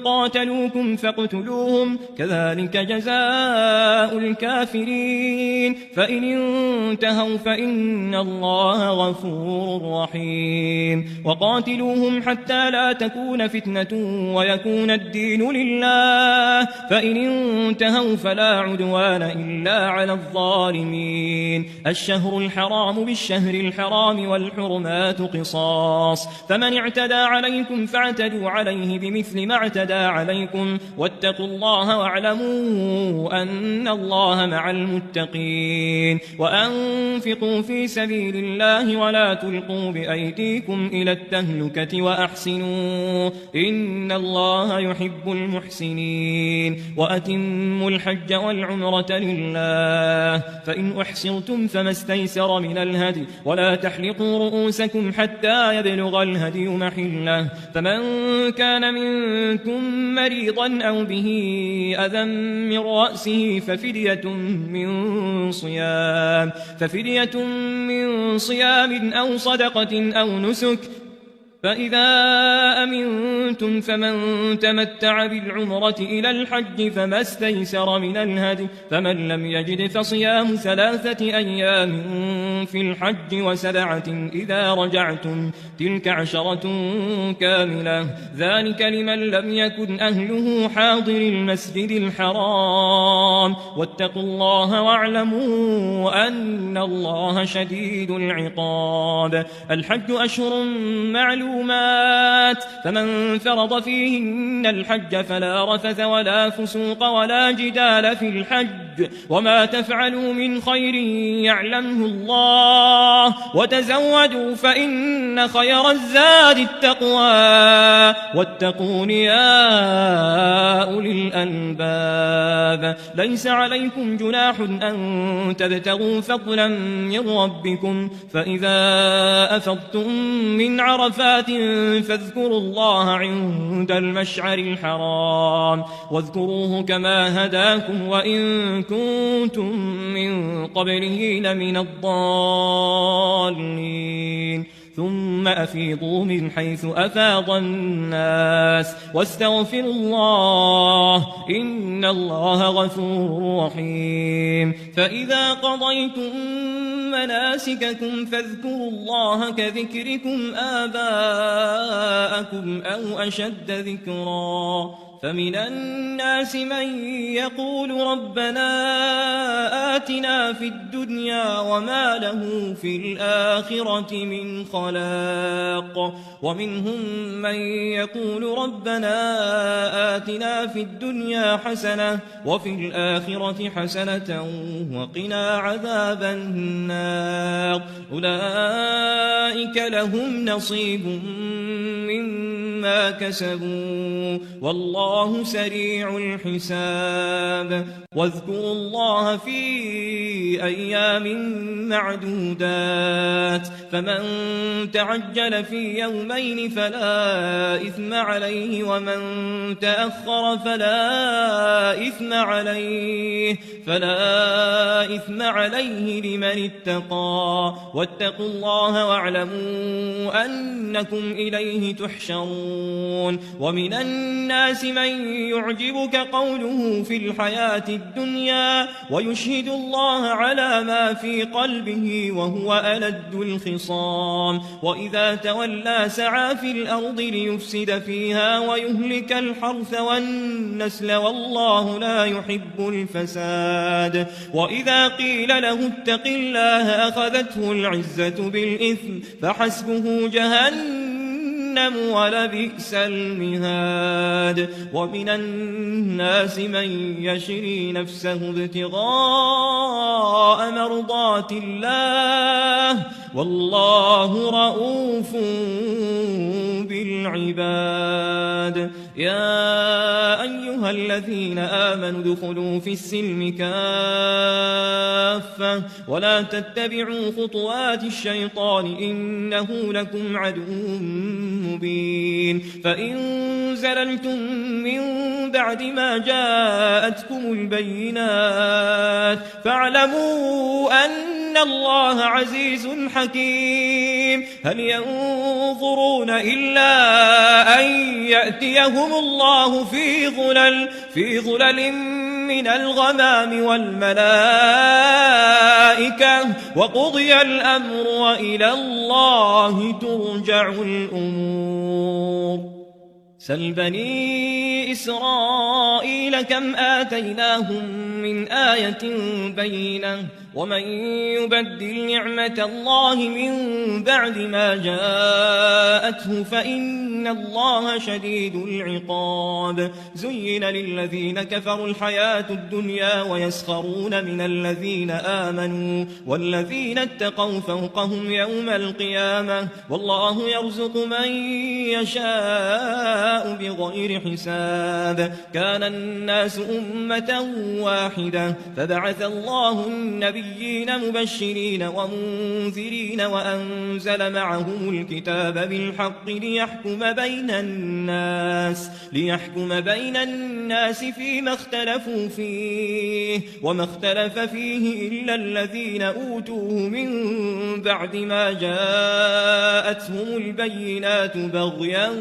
قاتلوكم فاقتلوهم كذلك جزاء الكافرين فإن انتهوا فإن الله غفور رحيم وقاتلوهم حتى لا تكون فتنة ويكون الدين لله فإن انتهوا فلا عدوان إلا على الظالمين الشهر الحرام بالشهر الحرام والحرمات قصاص فمن اعتدى عليكم فاعتدوا عليه بمثل ما اعتدى عليكم واتقوا الله واعلموا أن الله مع المتقين وأنفقوا في سبيل الله ولا تلقوا بأيديكم إلى التهلكة وأحسنوا إن الله يحب المحسنين وأتموا الحج والعمرة لله فإن أحصرتم فما استيسر من الهدي ولا تحلقوا رؤوسكم حتى يبلغ الهدي محله فمن كان منكم مريضا أو به أذى من رأسه ففدية من صيام أو صدقة أو نسك فإذا أمنتم فمن تمتع بالعمرة إلى الحج فما استيسر من الهدي فمن لم يجد فصيام 3 أيام في الحج و7 إذا رجعتم تلك 10 كاملة ذلك لمن لم يكن أهله حاضر المسجد الحرام واتقوا الله واعلموا أن الله شديد العقاب الحج أشهر معلومات فمن فرض فيهن الحج فلا رفث ولا فسوق ولا جدال في الحج وما تفعلوا من خير يعلمه الله وتزودوا فإن خير الزاد التقوى واتقون يا أولي الألباب ليس عليكم جناح أن تبتغوا فضلا من ربكم فإذا أفضتم من عرفات فاذكروا الله عند المشعر الحرام واذكروه كما هداكم وإن كنتم من قبله لمن الضالين ثم أفيضوا من حيث أفاض الناس واستغفروا الله إن الله غفور رحيم فإذا قضيتم مناسككم فاذكروا الله كذكركم آباءكم أو أشد ذكرا فمن الناس من يقول ربنا آتنا في الدنيا وما له في الآخرة من خلاق ومنهم من يقول ربنا آتنا في الدنيا حسنة وفي الآخرة حسنة وقنا عذاب النار أولئك لهم نصيب مما كسبوا والله سريع الحساب واذكروا الله في أيام معدودات فمن تعجل في يومين فلا إثم عليه ومن تأخر فلا إثم عليه لمن اتقى واتقوا الله واعلموا أنكم إليه تحشرون ومن الناس من يعجبك قوله في الحياة الدنيا ويشهد الله على ما في قلبه وهو ألد الخصام وإذا تولى سعى في الأرض ليفسد فيها ويهلك الحرث والنسل والله لا يحب الفساد وإذا قيل له اتق الله أخذته العزة بالإثم فحسبه جهنم ولبئس المهاد ومن الناس من يشري نفسه ابتغاء مرضات الله والله رؤوف بالعباد يا أيها الذين آمنوا ادخلوا في السلم كافة ولا تتبعوا خطوات الشيطان إنه لكم عدو مبين فإن زللتم من بعد ما جاءتكم البينات فاعلموا أن إن الله عزيز حكيم هل ينظرون إلا أن يأتيهم الله في ظلل من الغمام والملائكة وقضي الأمر وإلى الله ترجع الأمور سل بني إسرائيل كم آتيناهم من آية بينة ومن يبدل نعمة الله من بعد ما جاءته فإن الله شديد العقاب زين للذين كفروا الحياة الدنيا ويسخرون من الذين آمنوا والذين اتقوا فوقهم يوم القيامة والله يرزق من يشاء بغير حساب كان الناس أمة واحدة فبعث الله النبيين مبشرين ومنذرين وأنزل معهم الكتاب بالحق ليحكم بين الناس فيما اختلفوا فيه وما اختلف فيه إلا الذين أوتوه من بعد ما جاءتهم البينات بغيا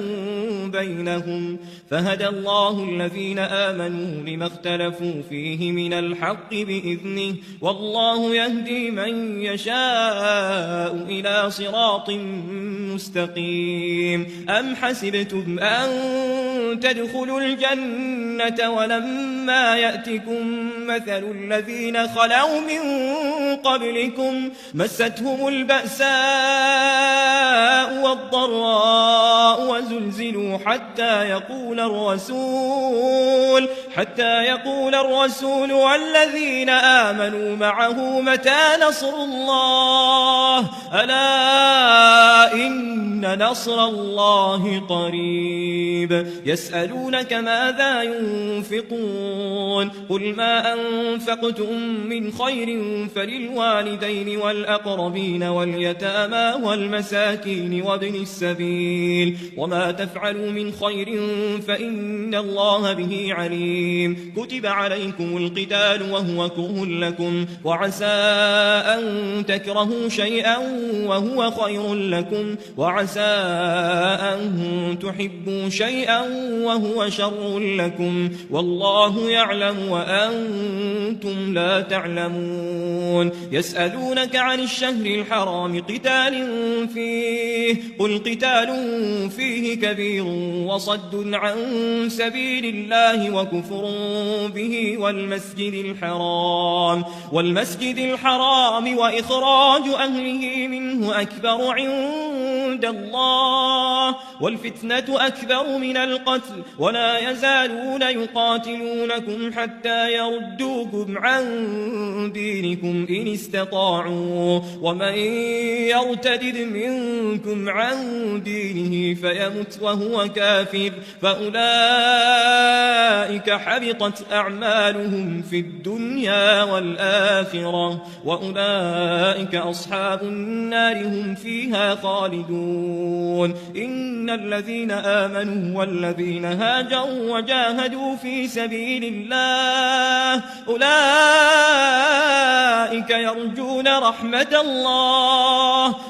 بينهم فهدى الله الذين آمنوا لما اختلفوا فيه من الحق بإذنه والله يهدي من يشاء إلى صراط مستقيم أم حسبتم أن تدخلوا الجنة ولما يأتكم مثل الذين خلوا من قبلكم مستهم البأساء والضراء وزلزلوا حتى يقول الرسول والذين آمنوا معه متى نصر الله ألا إن نصر الله قريب يسألونك ماذا ينفقون قل ما أنفقتم من خير فللوالدين والأقربين واليتامى والمساكين وابن السبيل وما تفعلوا من خير فإن الله به عليم كتب عليكم القتال وهو كره لكم وعسى أن تكرهوا شيئا وهو خير لكم وعسى أن تحبوا شيئا وهو شر لكم والله يعلم وأنتم لا تعلمون يسألونك عن الشهر الحرام قتال فيه قل قتال فيه كبير وصد عن سبيل الله وكفر به والمسجد الحرام وإخراج أهله منه أكبر عند الله والفتنة أكبر من القتل ولا يزالون يقاتلونكم حتى يردوكم عن دينكم إن استطاعوا ومن يرتد منكم عن دينه فيمت وهو كافر فأولئك حبطت أعمالهم في الدنيا والآخرة وأولئك أصحاب النار هم فيها خالدون إن الذين آمنوا والذين هاجروا وجاهدوا في سبيل الله أولئك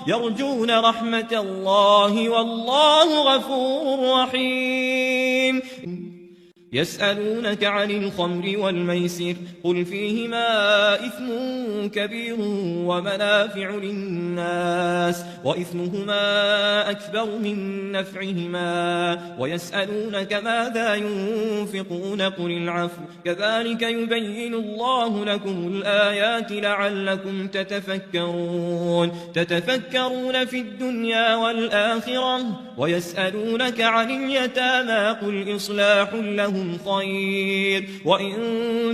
يرجون رحمة الله والله غفور رحيم يسألونك عن الخمر والميسر قل فيهما إثم كبير ومنافع للناس وإثمهما أكبر من نفعهما ويسألونك ماذا ينفقون قل العفو كذلك يبين الله لكم الآيات لعلكم تتفكرون في الدنيا والآخرة ويسألونك عن اليتامى قل إصلاح لهم خير وإن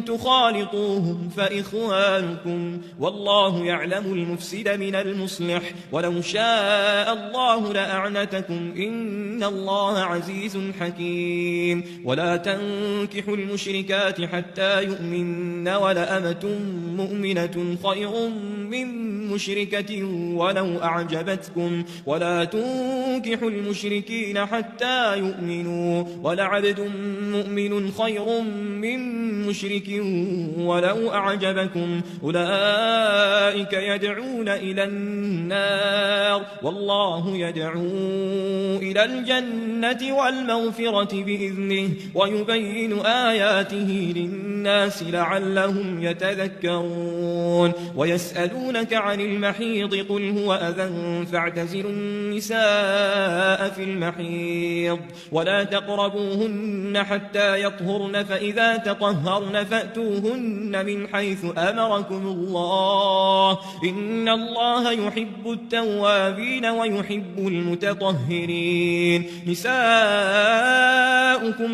تخالطوهم فإخوانكم والله يعلم المفسد من المصلح ولو شاء الله لأعنتكم إن الله عزيز حكيم ولا تنكحوا المشركات حتى يؤمن ولأمة مؤمنة خير من مشركة ولو أعجبتكم ولا تنكحوا المشركين حتى يؤمنوا ولعبد مؤمن مؤمن خير من مشرك ولو أعجبكم أولئك يدعون إلى النار والله يدعو إلى الجنة والمغفرة بإذنه ويبين آياته للناس لعلهم يتذكرون ويسألونك عن المحيض قل هو أذى فاعتزلوا النساء في المحيض ولا تقربوهن حتى يطهرن فإذا تطهرن فأتوهن من حيث أمركم الله إن الله يحب التوابين ويحب المتطهرين نساؤكم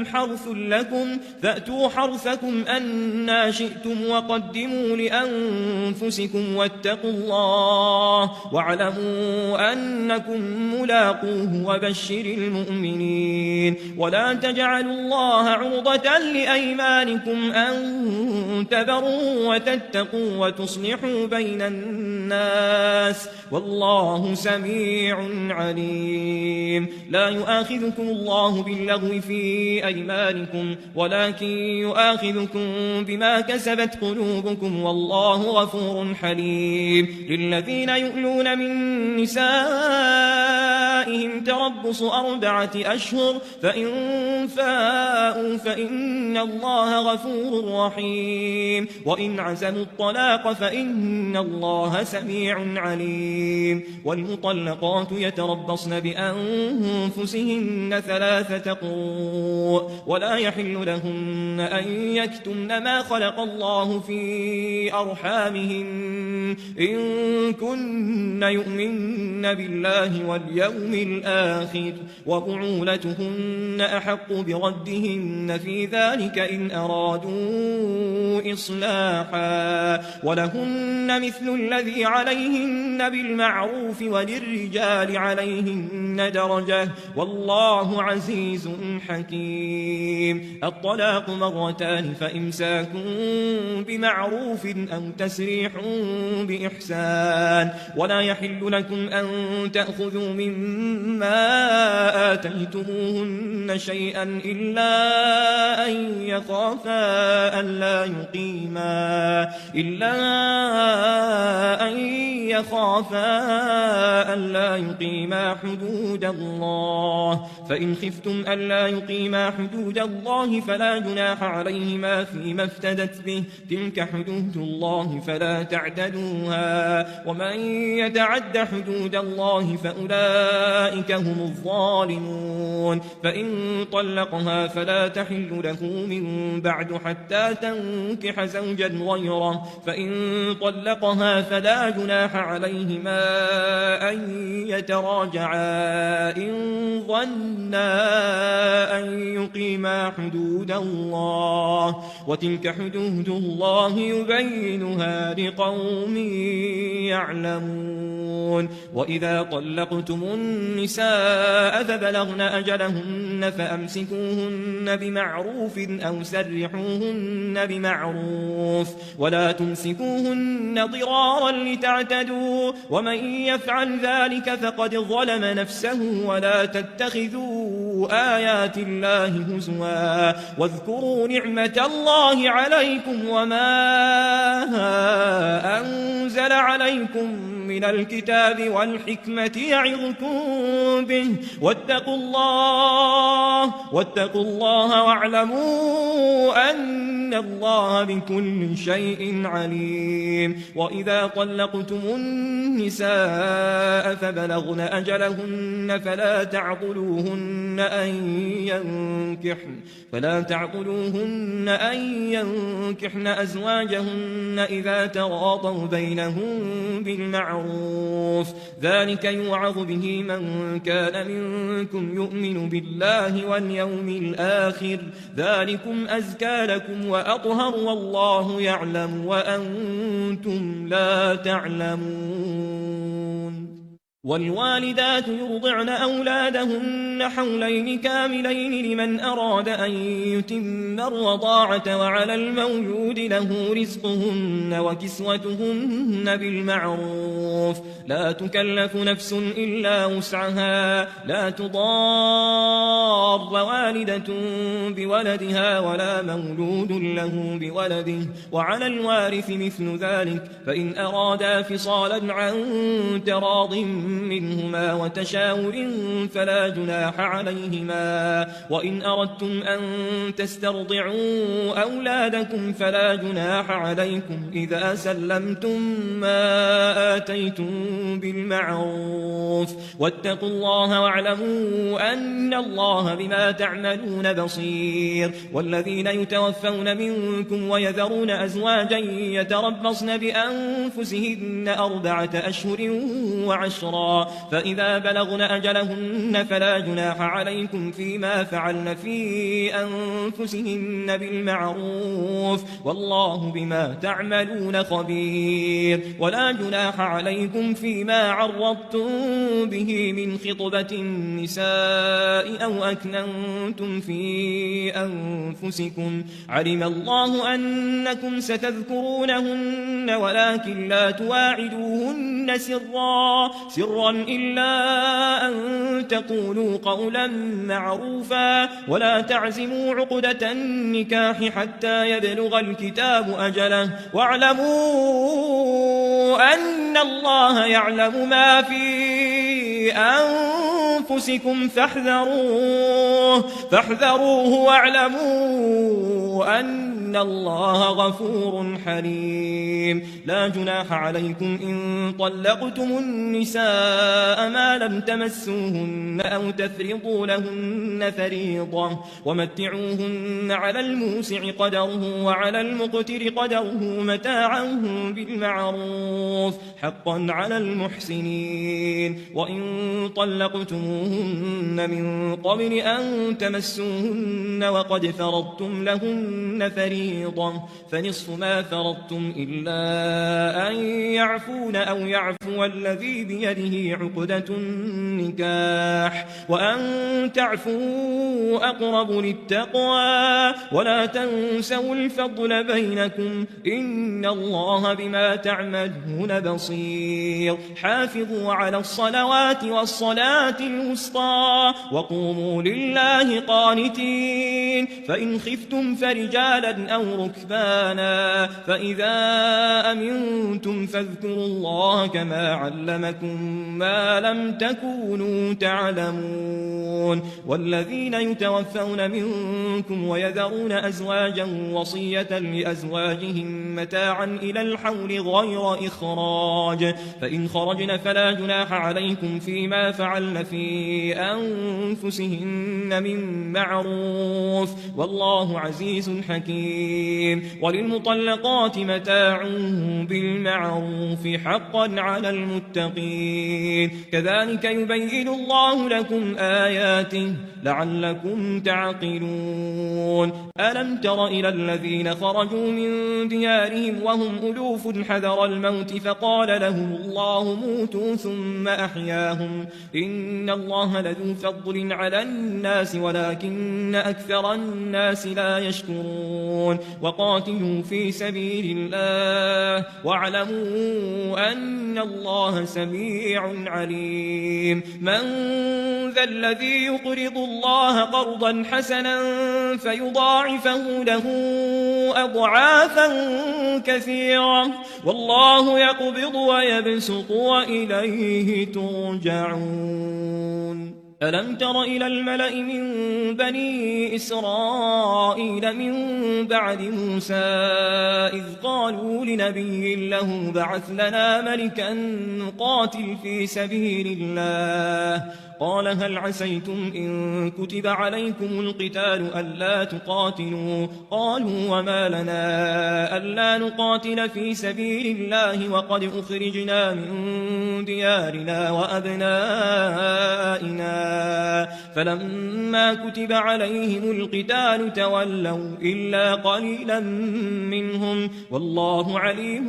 حرث لكم فأتوا حرثكم أنى شئتم وقدموا لأنفسكم واتقوا الله واعلموا أنكم ملاقوه وبشر المؤمنين ولا تجعلوا الله عرضة لأيمانكم أن تبروا وتتقوا وتصلحوا بين الناس والله سميع عليم لا يؤاخذكم الله باللغو في أيمانكم ولكن يؤاخذكم بما كسبت قلوبكم والله غفور حليم للذين يؤلون من نسائهم تربص 4 أشهر فإن فاءوا فإن الله غفور رحيم وإن عزموا الطلاق فإن الله سميع عليم والمطلقات يتربصن بأنفسهن 3 قروء ولا يحل لهن أن يكتمن ما خلق الله في أرحامهن إن كن يؤمن بالله واليوم الآخر وبعولتهن أحق بردهن في ذلك إن أرادوا إصلاحا ولهن مثل الذي عليهن بالمعروف وللرجال عليهن درجة والله عزيز حكيم الطلاق 2 فإمساك بمعروف أو تسريح بإحسان ولا يحل لكم أن تأخذوا مما آتيتموهن شيئا إلا أن يخافا ألا يقيما حدود الله فإن خفتم ألا يقيما حدود الله فلا جناح عليهما فيما افتدت به تلك حدود الله فلا تعتدوها ومن يتعد حدود الله فأولئك هم الظالمون فإن طلقها فلا تحل له من بعد حتى تنكح زوجا غيره فإن طلقها فلا جناح عليهما أن يتراجعا إن ظنا أن يقيما حدود الله وتلك حدود الله يبينها لقوم يعلمون وإذا طلقتم النساء فبلغن أجلهن فأمسكوهن بمعروف أو سرحوهن بمعروف ولا تمسكوهن ضرارا لتعتدوا ومن يفعل ذلك فقد ظلم نفسه ولا تتخذوا آيات الله هزوا واذكروا نعمة الله عليكم وما أنزل عليكم من الكتاب والحكمة يعظكم به واتقوا الله واعلموا أن الله بكل شيء عليم وإذا طلقتم النساء فبلغن أجلهن فلا تعضلوهن أن ينكحن أزواجهن إذا تراضوا بينهم بالمعروف ذلك يوعظ به من كان منكم يؤمن بالله واليوم الآخر ذلكم أزكى لكم وأطهر والله يعلم وأنتم لا تعلمون والوالدات يرضعن أولادهن حولين كاملين لمن أراد أن يتم الرضاعة وعلى المولود له رزقهن وكسوتهن بالمعروف لا تكلف نفس إلا وسعها لا تضار والدة بولدها ولا مولود له بولده وعلى الوارث مثل ذلك فإن أرادا فصالا عن تراض منهما وتشاور فلا جناح عليهما وإن أردتم أن تسترضعوا أولادكم فلا جناح عليكم إذا سلمتم ما آتيتم بالمعروف واتقوا الله واعلموا أن الله بما تعملون بصير والذين يتوفون منكم ويذرون أزواجا يتربصن بأنفسهن 4 أشهر وعشرا فإذا بلغن أجلهن فلا جناح عليكم فيما فعلن في أنفسهن بالمعروف والله بما تعملون خبير ولا جناح عليكم فيما عرضتم به من خطبة النساء أو أكننتم في أنفسكم علم الله أنكم ستذكرونهن ولكن لا تواعدوهن سرا إلا أن تقولوا قولا معروفا ولا تعزموا عقدة النكاح حتى يبلغ الكتاب أجله واعلموا أن الله يعلم ما في أنفسكم فاحذروه واعلموا أن الله غفور حليم لا جناح عليكم إن طلقتم النساء ما لم تمسوهن أو تفرضوا لهن فريضة ومتعوهن على الموسع قدره وعلى المقتر قدره متاعا بالمعروف حقا على المحسنين وإن طلقتموهن من قبل أن تمسوهن وقد فرضتم لهن فريضة فنصف ما فرضتم إلا أن يعفون أو يعفو الذي بيده عقدة النكاح وأن تعفوا أقرب للتقوى ولا تنسوا الفضل بينكم إن الله بما تعملون بصير حافظوا على الصلوات والصلاة الوسطى وقوموا لله قانتين فإن خفتم فرجالا أو ركبانا فإذا أمنتم فاذكروا الله كما علمكم ما لم تكونوا تعلمون والذين يتوفون منكم ويذرون أزواجا وصية لأزواجهم متاعا إلى الحول غير إخراج فإن خرجن فلا جناح عليكم فيما فعلن في أنفسهن من معروف والله عزيز حكيم وللمطلقات متاع بالمعروف حقا على المتقين كذلك يبين الله لكم آياته لعلكم تعقلون ألم تر إلى الذين خرجوا من ديارهم وهم ألوف حذر الموت فقال لهم الله موتوا ثم أحياهم إن الله لذو فضل على الناس ولكن أكثر الناس لا يشكرون وقاتلوا في سبيل الله واعلموا أن الله سميع عليم من ذا الذي يقرض الله قرضا حسنا فيضاعفه له أضعافا كثيرة والله يقبض ويبسط وإليه ترجعون ألم تر إلى الملأ من بني إسرائيل من بعد موسى إذ قالوا لنبي له بعث لنا ملكا نقاتل في سبيل الله قال هل عسيتم إن كتب عليكم القتال ألا تقاتلوا قالوا وما لنا ألا نقاتل في سبيل الله وقد أخرجنا من ديارنا وأبنائنا فلما كتب عليهم القتال تولوا إلا قليلا منهم والله عليم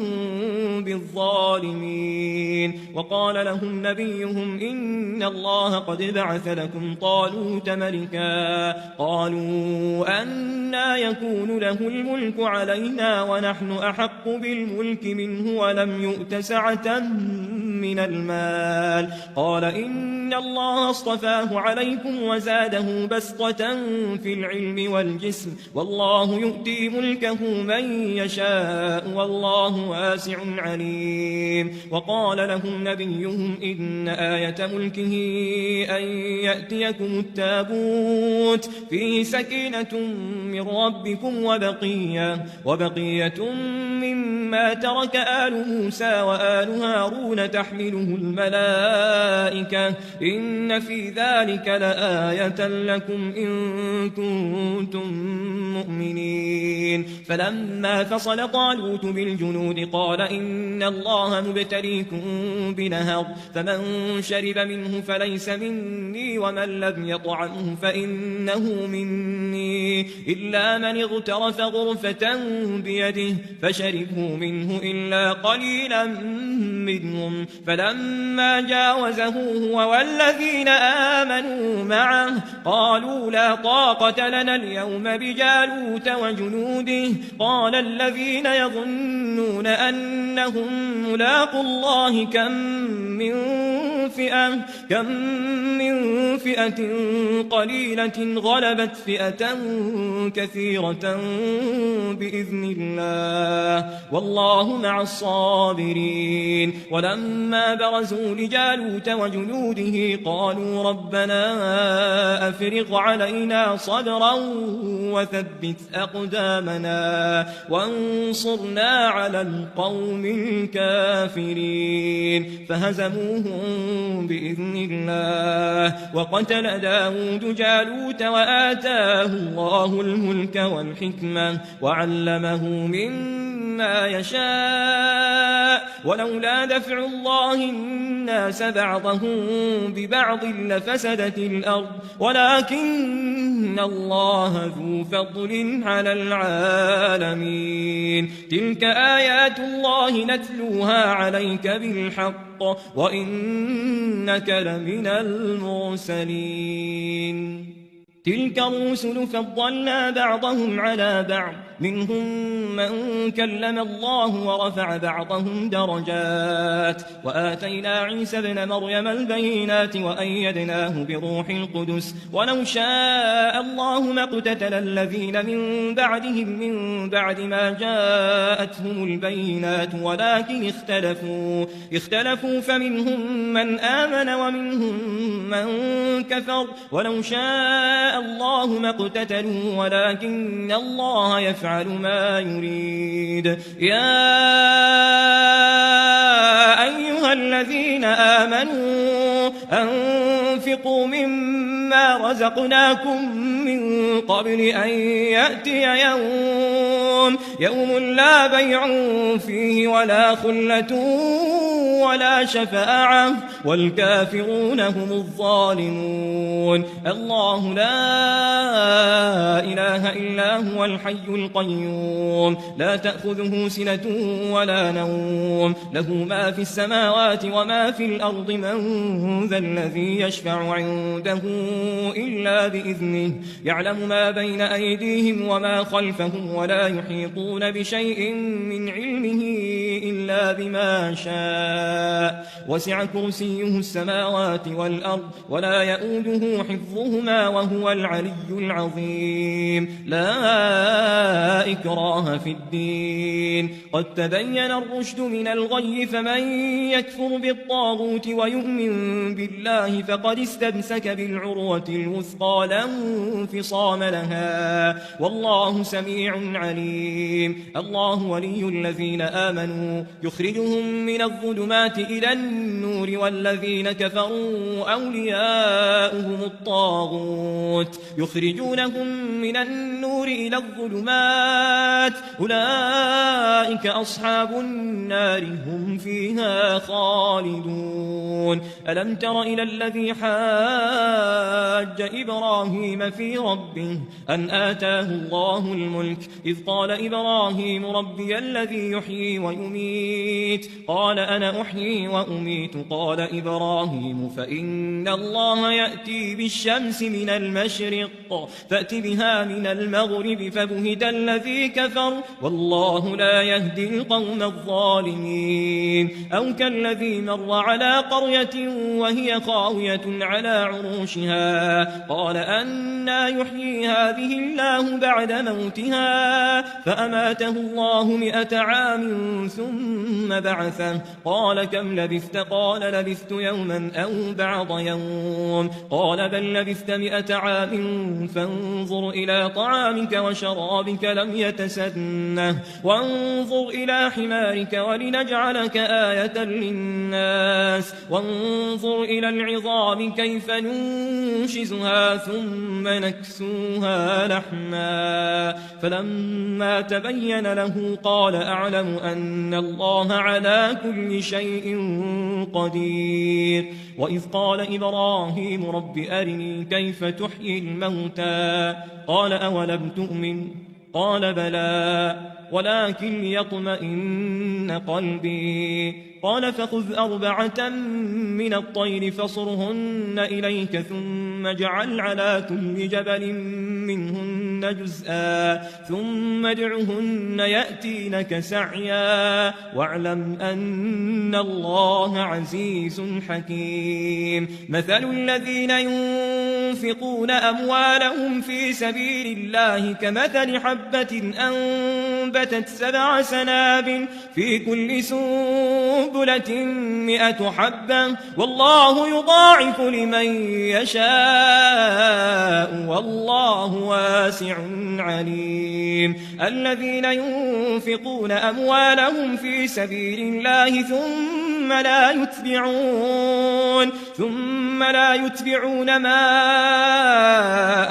بالظالمين وقال لهم نبيهم إن الله قد بعث لكم طالوت ملكا قالوا أنى يكون له الملك علينا ونحن أحق بالملك منه ولم يؤت سعة من المال قال إن الله اصطفاه عليكم وزاده بسطة في العلم والجسم والله يؤتي ملكه من يشاء والله واسع عليم وقال لهم نبيهم إن آية ملكه أن يأتيكم التابوت فيه سكينة من ربكم وبقية مما ترك آل موسى وآل هارون تحمله الملائكة إن في ذلك لآية لكم إن كنتم مؤمنين فلما فصل طالوت بالجنود قال إن الله مبتليكم بنهر فمن شرب منه فليس مني ومن لم يطعمه فإنه مني إلا من اغترف غرفة بيده فشربوا منه إلا قليلا منهم فلما جاوزه هو والذين آمنوا معه قالوا لا طاقة لنا اليوم بجالوت وجنوده قال الذين يظنون أنهم ملاقوا الله كم من فئة قليلة غلبت فئة كثيرة بإذن الله والله مع الصابرين ولما برزوا لجالوت وجنوده قالوا ربنا أفرغ علينا صبرا وثبت أقدامنا وانصرنا على القوم الكافرين فهزموهم بإذن الله وقتل داود جالوت وآتاه الله الملك والحكمة وعلمه مما يشاء ولولا دفع الله الناس بعضهم ببعض لفسدت الأرض ولكن الله ذو فضل على العالمين تلك آيات الله نتلوها عليك بالحق وإنك لمن المرسلين تلك الرسل فضلنا بعضهم على بعض منهم من كلم الله ورفع بعضهم درجات وآتينا عيسى ابن مريم البينات وأيدناه بروح القدس ولو شاء الله ما اقتتل الذين من بعدهم من بعد ما جاءتهم البينات ولكن اختلفوا فمنهم من آمن ومنهم من كفر ولو شاء الله ما اقتتلوا ولكن الله يفعل ما يريد يا أيها الذين آمنوا أنفقوا مما رزقناكم من قبل أن يأتي يوم لا بيع فيه ولا خلة ولا شفاعة والكافرون هم الظالمون الله لا إله إلا هو الحي القيوم لا تأخذه سنة ولا نوم له ما في السماوات وما في الأرض من ذا الذي يشفع عنده إلا بإذنه يعلم ما بين أيديهم وما خلفهم ولا يحيطون بشيء من علمه إلا بما شاء وسع كرسيه السماوات والأرض ولا يؤوده حفظهما وهو العلي العظيم لا إكراه في الدين قد تبين الرشد من الغي فمن يكفر بالطاغوت ويؤمن بالله فقد استمسك بالعروة الوثقى لا انفصام لها والله سميع عليم الله ولي الذين آمنوا يخرجهم من الظلمات إلى النور والذين كفروا أولياؤهم الطاغوت يخرجونهم من النور إلى الظلمات أولئك أصحاب النار هم فيها خالدون ألم تر إلى الذي حاج إبراهيم في ربه أن آتاه الله الملك إذ قال إبراهيم ربي الذي يحيي ويميت قال أنا أحيي وأميت قال إبراهيم فإن الله يأتي بالشمس من المشرق فأت بها من المغرب فبهت الذي كفر والله لا يهدي القوم الظالمين أو كالذي مر على قرية وهي خاوية على عروشها قال أنى يحيي هذه الله بعد موتها فأماته الله 100 عام ثم بعثه قال كم لبثت قال لبثت يوما أو بعض يوم قال بل لبثت 100 عام فانظر إلى طعامك وشرابك لم يتسنه وانظر إلى حمارك ولنجعلك آية للناس وانظر إلى العظام كيف ننشزها ثم نكسوها لحما فلما تبين له قال أعلم أن الله على كل شيء قدير وإذ قال إبراهيم رب أرني كيف تحيي الموتى قال أولم تؤمن قال بلى ولكن ليطمئن قلبي قال فخذ 4 من الطير فصرهن إليك ثم اجعل على كل جبل منهن جزءا ثم ادعهن يأتينك سعيا واعلم أن الله عزيز حكيم مثل الذين ينفقون أموالهم في سبيل الله كمثل حبة أنبتت 7 سنابل في كل سنبلة 100 حبة والله يضاعف لمن يشاء والله واسع عليم الذين ينفقون أموالهم في سبيل الله ثم لا يتبعون ما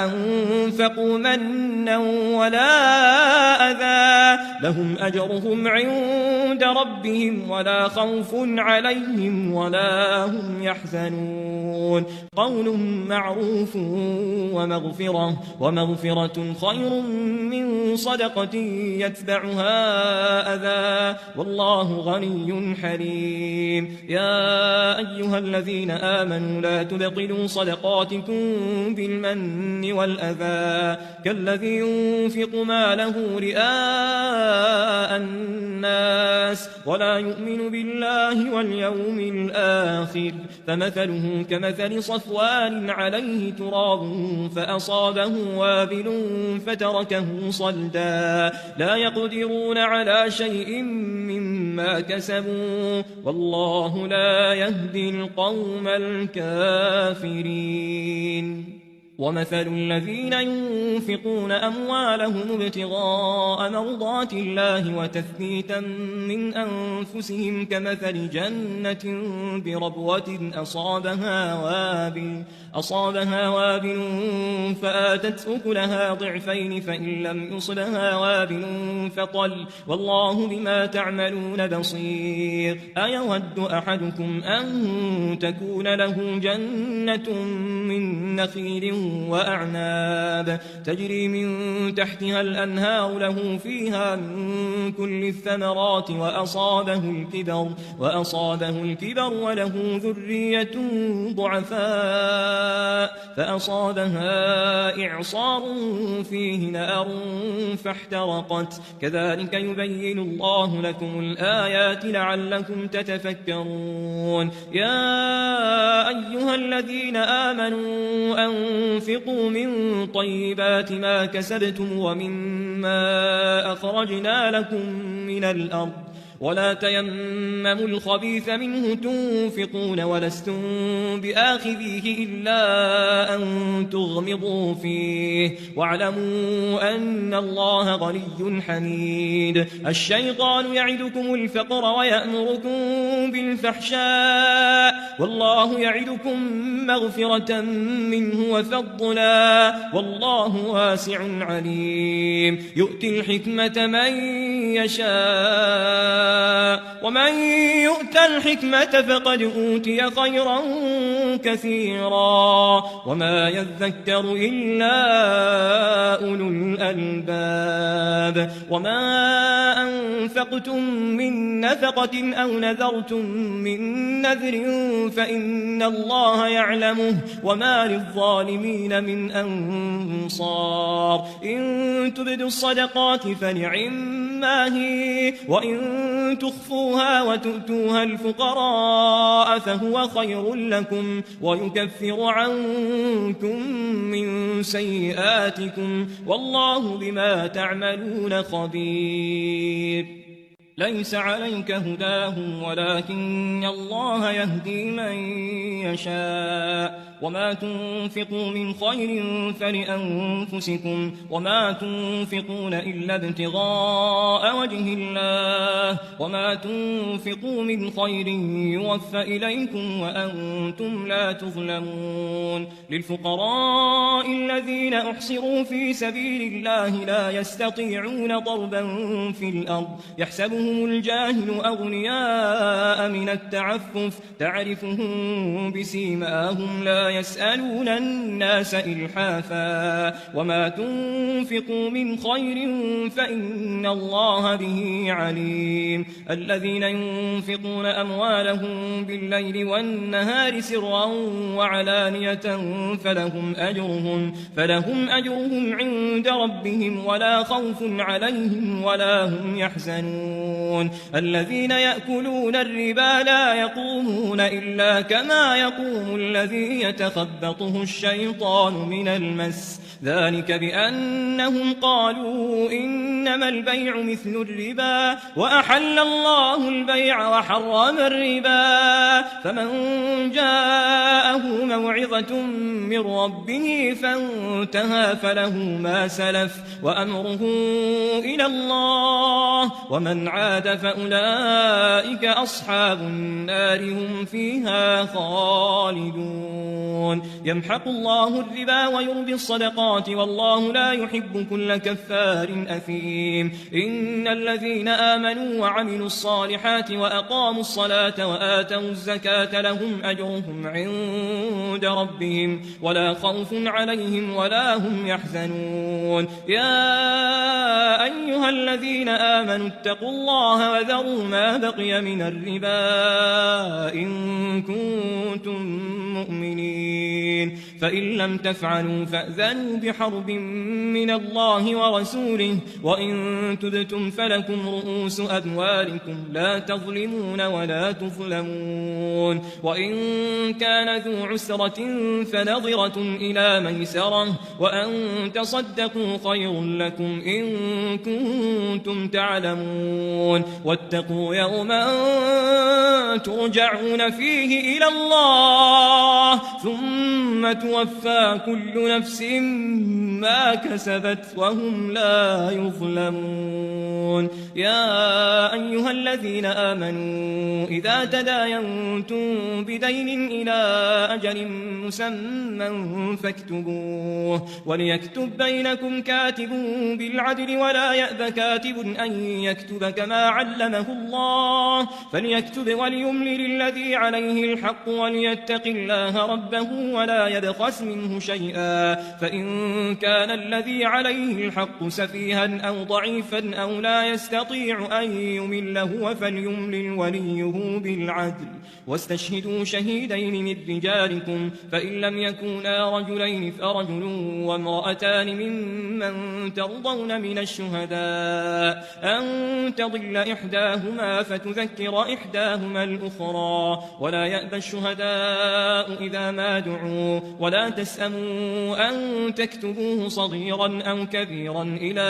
أنفقوا منا ولا أذى لهم أجرهم عند ربهم ولا خوف عليهم ولا هم يحزنون قول معروف ومغفرة خير من صدقة يتبعها أذى والله غني حليم يا أيها الذين آمنوا لا تبطلوا صدقاتكم بالمن والأذى كالذي ينفق ماله رئاء الناس ولا يؤمن بالله واليوم الآخر فمثله كمثل صفوان عليه تراب فأصابه وابل فتركه صلدا لا يقدرون على شيء مما كسبوا والله لا يهدي القوم الكافرين ومثل الذين ينفقون أموالهم ابتغاء مرضات الله وتثبيتا من أنفسهم كمثل جنة بربوة أصابها وابل فآتت أكلها ضعفين فإن لم يصبها وابل فطل والله بما تعملون بصير أيود أحدكم أن تكون له جنة من نخيل وأعناب تجري من تحتها الأنهار له فيها من كل الثمرات وأصابه الكبر وله ذرية ضعفاء فأصابها إعصار فيه نار فاحترقت كذلك يبين الله لكم الآيات لعلكم تتفكرون يا أيها الذين آمنوا أنفقوا من طيبات ما كسبتم ومما أخرجنا لكم من الأرض ولا تيمموا الخبيث منه تنفقون ولستم بآخذيه إلا أن تغمضوا فيه واعلموا أن الله غني حميد. الشيطان يعدكم الفقر ويأمركم بالفحشاء والله يعدكم مغفرة منه وفضلا والله واسع عليم. يؤتي الحكمة من يشاء ومن يؤت الحكمة فقد أوتي خيرا كثيرا وما يذكر إلا أولو الألباب. وما أنفقتم من نفقة أو نذرتم من نذر فإن الله يعلمه وما للظالمين من أنصار. إن تبدوا الصدقات فنعما هي وإن تخفوها وتؤتوها الفقراء فهو خير لكم ويكفر عنكم من سيئاتكم والله بما تعملون خبير. ليس عليك هداهم ولكن الله يهدي من يشاء وما تنفقوا من خير فلأنفسكم وما تنفقون إلا ابتغاء وجه الله وما تنفقوا من خير يوفى إليكم وأنتم لا تظلمون. للفقراء الذين أحصروا في سبيل الله لا يستطيعون ضربا في الأرض يحسبهم الجاهل أغنياء من التعفف تعرفهم بسيماهم لا يسألون الناس إلحافا وما تنفقوا من خير فإن الله به عليم. الذين ينفقون أموالهم بالليل والنهار سرا وعلانية فلهم أجرهم عند ربهم ولا خوف عليهم ولا هم يحزنون. الذين يأكلون الربا لا يقومون إلا كما يقوم الذي يتخبطه الشيطان من المس ذلك بأنهم قالوا إنما البيع مثل الربا وأحل الله البيع وحرم الربا. فمن جاءه موعظة من ربه فانتهى فله ما سلف وأمره إلى الله ومن عاد فأولئك أصحاب النار هم فيها خالدون. يمحق الله الربا ويربي الصدقات والله لا يحب كل كفار أثيم. إن الذين آمنوا وعملوا الصالحات وأقاموا الصلاة وآتوا الزكاة لهم أجرهم عند ربهم ولا خوف عليهم ولا هم يحزنون. يا أيها الذين آمنوا اتقوا الله وذروا ما بقي من الربا إن كنتم مؤمنين فإن لم تفعلوا فأذنوا بحرب من الله ورسوله وإن تبتم فلكم رؤوس أموالكم لا تظلمون ولا تظلمون. وإن كان ذو عسرة فنظرة إلى ميسرة وأن تصدقوا خير لكم إن كنتم تعلمون. واتقوا يوما ترجعون فيه إلى الله ثم توفى كل نفس ما كسبت وهم لا يظلمون. يا أيها الذين آمنوا إذا تداينتم بدين إلى أجل مسمى فاكتبوه وليكتب بينكم كاتب بالعدل ولا يأب كاتب أن يكتب كما علمه الله فليكتب وليملل الذي عليه الحق وليتق الله ربه ولا يبخس منه شيئا فإن كان الذي عليه الحق سفيها أو ضعيفا أو لا يستطيع أن يمل هو فليملل وليه بالعدل واستشهدوا شهيدين من رجالكم فإن لم يكونا رجلين فرجل وامرأتان ممن ترضون من الشهداء أن تضل إحداهما فتذكر إحداهما الأخرى ولا يأبى الشهداء إذا ما دعوا ولا تسأموا أن تكتبوه منه صغيرا أو كبيرا إلى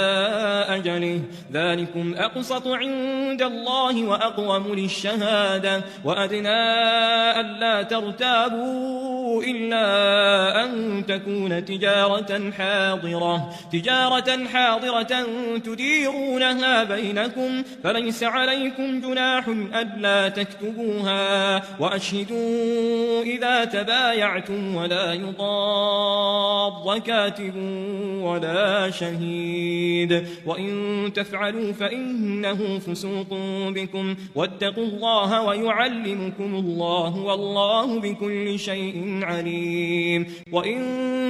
أجله ذلكم أقسط عند الله وأقوم للشهادة وأدنى ألا ترتابوا إلا أن تكون تجارة حاضرة تديرونها بينكم فليس عليكم جناح ألا تكتبوها وأشهدوا إذا تبايعتم ولا يضار كاتب ولا شهيد وإن تفعلوا فإنه فسوق بكم واتقوا الله ويعلمكم الله والله بكل شيء عليم وإن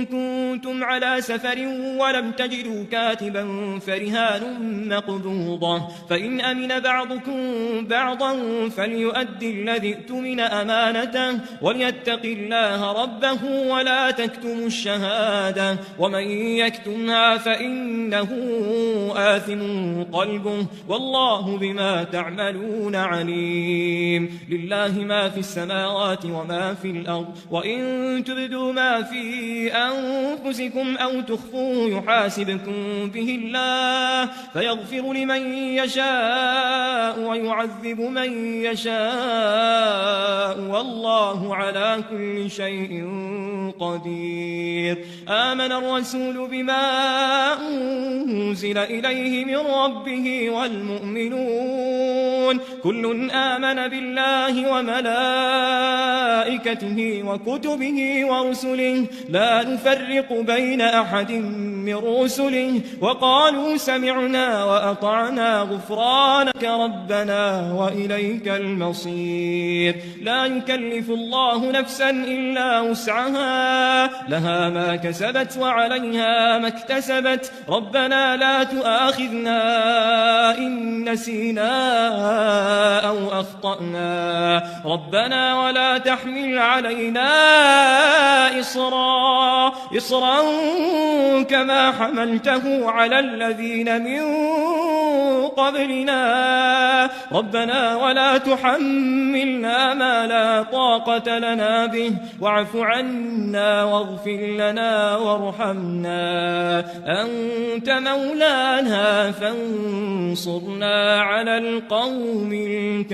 كنتم على سفر ولم تجدوا كاتبا فرهان مقبوضة فإن أمن بعضكم بعضا فليؤدي الذي اؤتمن أمانته وليتق الله ربه ولا تكتموا الشهادة ومن يكتمها فإنه آثم قلبه والله بما تعملون عليم لله ما في السماوات وما في الأرض وإن تبدوا ما في أنفسكم أو تخفوه يحاسبكم به الله فيغفر لمن يشاء ويعذب من يشاء والله على كل شيء قدير آمن الرسول بما أنزل إليه من ربه والمؤمنون كل آمن بالله وملائكته وكتبه ورسله لا نفرق بين أحد من رسله وقالوا سمعنا وأطعنا غفرانك ربنا وإليك المصير لا يكلف الله نفسا إلا وسعها لها ما كسبت وعليها ما اكتسبت ربنا لا تؤاخذنا إن نسينا أو أخطأنا ربنا ولا تحمل علينا إصرا كما حملته على الذين من قبلنا ربنا ولا تحملنا ما لا طاقة لنا به واعف عنا واغفر لنا وارحمنا أنت مولانا فانصرنا على القوم الكافرين